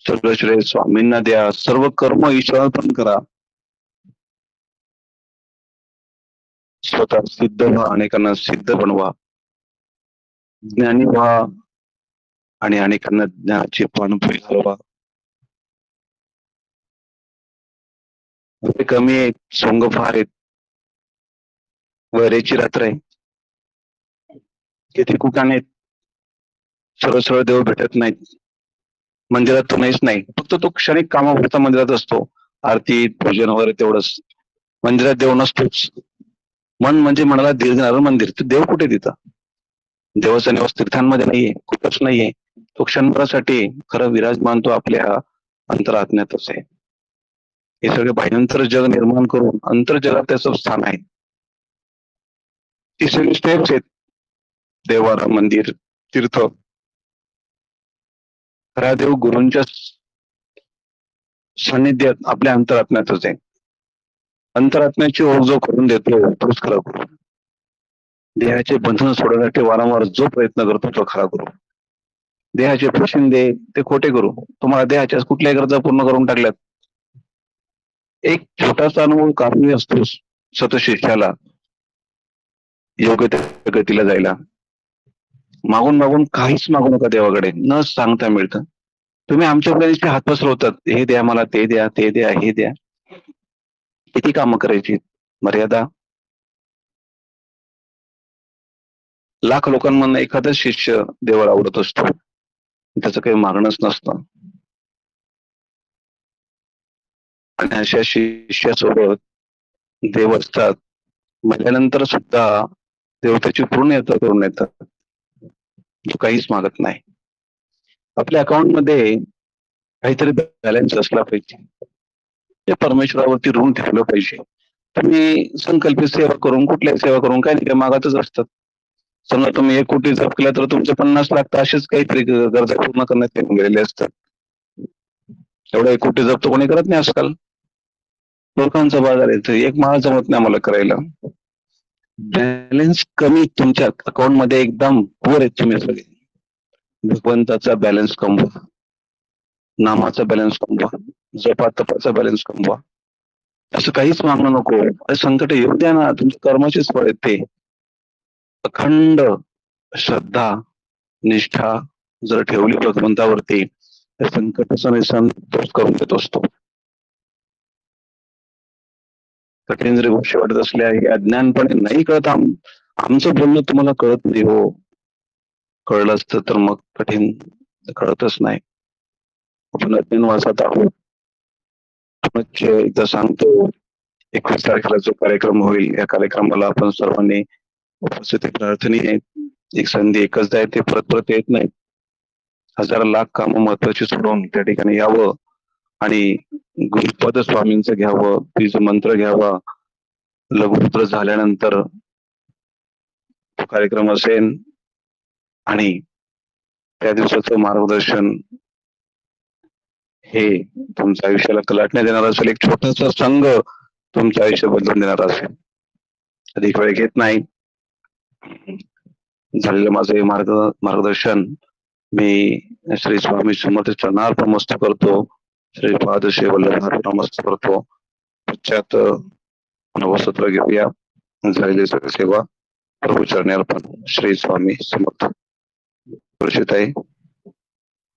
सगळं श्रेय स्वामींना द्या. सर्व कर्म ईश्वरार्पण करा. स्वतः सिद्ध व्हा, अनेकांना सिद्ध बनवा, ज्ञानी व्हा आणि अनेकांना ज्ञानाची पाणपोई घालवा. ते कमी आहेत, सोंग फार आहेत, वैरेची रात्र आहे, किती कुकाण आहेत, सरळ सरळ देव भेटत नाहीत. मंदिरात तो नाहीच नाही, फक्त तो क्षणिक कामापुरता मंदिरात असतो. आरती पूजन वगैरे तेवढंच. मंदिरात देव नसतोच. मन म्हणजे मनाला धीर देणारं मंदिर. तर देव कुठे तिथं? देवाचा निवास तीर्थांमध्ये नाहीये, कुठंच नाहीये. तो क्षणभरासाठी खरं विराजमान तो आपल्या अंतरात्म्यातच आहे. हे सगळे बाह्यंतर जग निर्माण करून अंतर जगात त्याचं स्थान आहे. ती सगळी स्टेप्स आहेत. देवारा, मंदिर, तीर्थ. खरा देव गुरूंच्या सान्निध्यात आपल्या अंतरात्म्यातच आहे. अंतरात्म्याची ओळख जो करून देतो तोच खरा गुरु. देहाचे बंधन सोडण्यासाठी वारंवार जो प्रयत्न करतो तो खरा गुरु. देहाचे पोशिंदे ते खोटे गुरु. तुम्हाला देहाच्या कुठल्याही गरजा पूर्ण करून टाकल्यात. एक छोटासा अनुभव कारणीय असतो सतशिष्याला योग्य त्या गतीला जायला. मागून मागून काहीच मागू नका देवाकडे, न सांगता मिळतं. तुम्ही आमच्याकडे हात पसरवतात, हे द्या मला, ते द्या, ते द्या, हे द्या. किती कामं करायची, मर्यादा. लाख लोकांमधून एखादा शिष्य देवाला आवडत असतो, त्याचं काही मागणंच नसतं. आणि अशा शिष्यासोबत देव असतात, म्हणल्यानंतर सुद्धा देव त्याची पूर्ण येतं करून येतात. तो काहीच मागत नाही. आपल्या अकाउंट मध्ये काहीतरी बॅलन्स असला पाहिजे. ते परमेश्वरावरती ऋण ठेवलं पाहिजे. तुम्ही संकल्पित सेवा करून, कुठल्याही सेवा करून काही नाही मागतच असतात. समजा तुम्ही 1 कोटी जप केला तर तुमचे 50 लाख तर असेच काहीतरी गरजा पूर्ण करण्यात गेलेले असतात. एवढा 1 कोटी जप तर कोणी करत नाही आजकाल. लोकांचा बाजार येतो, एक माळ जमत नाही मला करायला. बॅलन्स कमी तुमच्या अकाउंट मध्ये, एकदम पुअर आहेत तुम्ही सगळे. भगवंताचा बॅलन्स कमवा, नामाचा बॅलन्स कमवा, जपा तपाचा बॅलन्स कमवा. असं काहीच मागणं नको. संकट येऊ द्या ना, तुमच्या कर्माचेच फळ आहेत ते. अखंड श्रद्धा, निष्ठा जर ठेवली भगवंतावरती तर संकटाचा निशाण तोच करून देत असतो. कठीण जरी गोष्टी वाटत असल्या, हे अज्ञानपणे नाही कळत. आमचं बोलणं तुम्हाला कळत नाही हो. कळलं असतं तर मग कठीण कळतच नाही. आपण अज्ञानवासात आहोत. एकदा सांगतो, 21 तारखेला जो कार्यक्रम होईल, या कार्यक्रमाला आपण सर्वांनी उपस्थिती प्रार्थनीय एक संधी एकचदा येते, परत परत येत नाही. हजार लाख कामं महत्वाची सोडून त्या ठिकाणी यावं आणि गुरुपद स्वामींचं घ्यावं, बीज मंत्र घ्यावा. लघुपुत्र झाल्यानंतर तो कार्यक्रम असेल आणि त्या दिवसाचं मार्गदर्शन हे तुमच्या आयुष्याला कलाटण्यात देणार असेल. एक छोटासा संघ तुमचं आयुष्य बदलून देणार असेल. अधिक वेळ घेत नाही. झालेलं माझं हे मार्गदर्शन मी श्री स्वामी समर्थ चरणार्पण मस्तक करतो. श्रीपाद श्री वल्लभ नमस्कार करतो. पश्चात नवसत्र घेऊया. झालेली सगळी सेवा प्रभू चरणी अर्पण. श्री स्वामी समर्थ. आहे.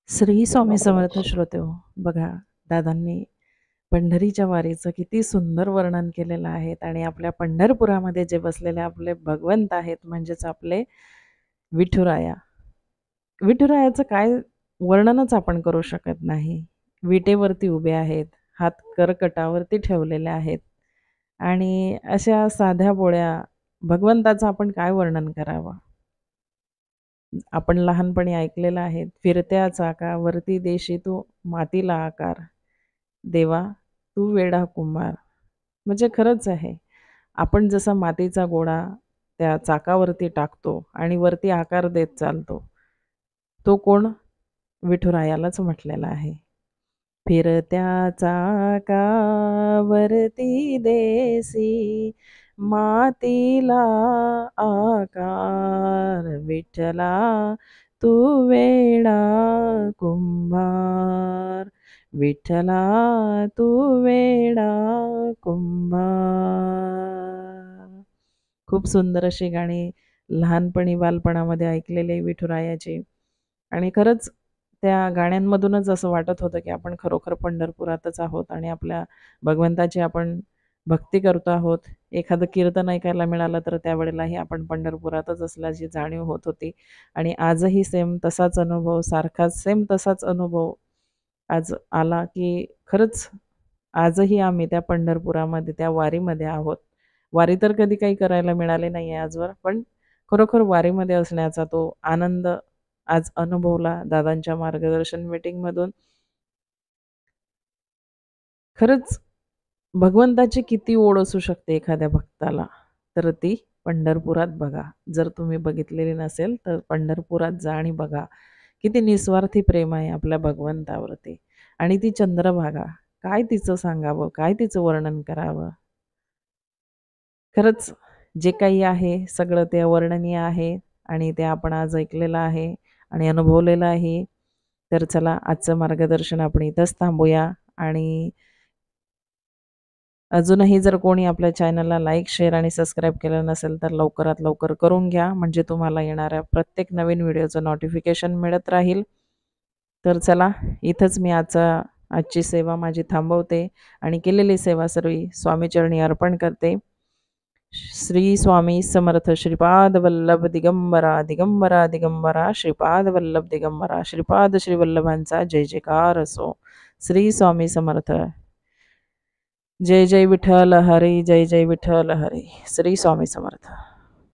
श्री स्वामी समर्थ श्रोतेहो, बघा दादांनी पंढरीच्या वारीचं किती सुंदर वर्णन केलेलं आहे आणि आपल्या पंढरपुरामध्ये जे बसलेले आपले भगवंत आहेत म्हणजेच आपले विठुराया. विठुरायाचं काय वर्णनच आपण करू शकत नाही. विटेवरती उभे आहेत, हात करकटावरती ठेवलेले आहेत आणि अशा साध्या बोळ्या भगवंताचं आपण काय वर्णन करावं. आपण लहानपणी ऐकलेलं आहे, फिरत्या चाकावरती देशी तू मातीला आकार, देवा तू वेडा कुंभार. म्हणजे खरंच आहे, आपण जसा मातीचा गोळा त्या चाकावरती टाकतो आणि वरती आकार देत चालतो, तो कोण? विठुरायालाच म्हटलेला आहे. फिरत्या चाकावरती देसी मातीला आकार, विठ्ठला तू वेडा कुंभार, विठ्ठला तू वेडा कुंभार. खूप सुंदर अशी गाणी लहानपणी बालपणामध्ये ऐकलेले विठुरायाची आणि खरंच त्या गाण्यांमधूनच असं वाटत होतं की आपण खरोखर पंढरपुरातच आहोत आणि आपल्या भगवंताची आपण भक्ती करतो आहोत. एखादं कीर्तन ऐकायला मिळालं तर त्यावेळेलाही आपण पंढरपुरातच असल्याची जाणीव होत होती आणि आजही सेम तसाच अनुभव, सारखाच सेम तसाच अनुभव आज आला की खरंच आजही आम्ही त्या पंढरपुरामध्ये त्या वारीमध्ये आहोत. वारी तर कधी काही करायला मिळाले नाही आहे आजवर, पण खरोखर वारीमध्ये असण्याचा तो आनंद आज अनुभवला दादांच्या मार्गदर्शन मीटिंगमधून. खरंच भगवंताची किती ओढ असू शकते एखाद्या भक्ताला, तर ती पंढरपुरात बघा. जर तुम्ही बघितलेली नसेल तर पंढरपुरात जा आणि बघा किती निस्वार्थी प्रेम आहे आपल्या भगवंतावरती. आणि ती चंद्रभागा, काय तिचं सांगावं, काय तिचं वर्णन करावं. खरंच जे काही आहे सगळं ते अवर्णनीय आहे आणि ते आपण आज ऐकलेलं आहे आणि अनुभवलेलं आहे. तर चला आजचं मार्गदर्शन आपण इथंच थांबूया आणि अजूनही जर कोणी आपल्या चॅनलला लाईक, शेअर आणि सबस्क्राईब केलं नसेल तर लवकरात लवकर करून घ्या, म्हणजे तुम्हाला येणाऱ्या प्रत्येक नवीन व्हिडिओचं नोटिफिकेशन मिळत राहील. तर चला इथंच मी आजची सेवा माझी थांबवते आणि केलेली सेवा सर्व स्वामीचरणी अर्पण करते. श्री स्वामी समर्थ. श्रीपाद वल्लभ दिगंबरा दिगंबरा दिगंबरा, श्रीपाद वल्लभ दिगंबरा, श्रीपाद श्री वल्लभांचा जय जयकार असो. श्री स्वामी समर्थ. जय जय विठ्ठल हरी, जय जय विठ्ठल हरी. श्री स्वामी समर्थ.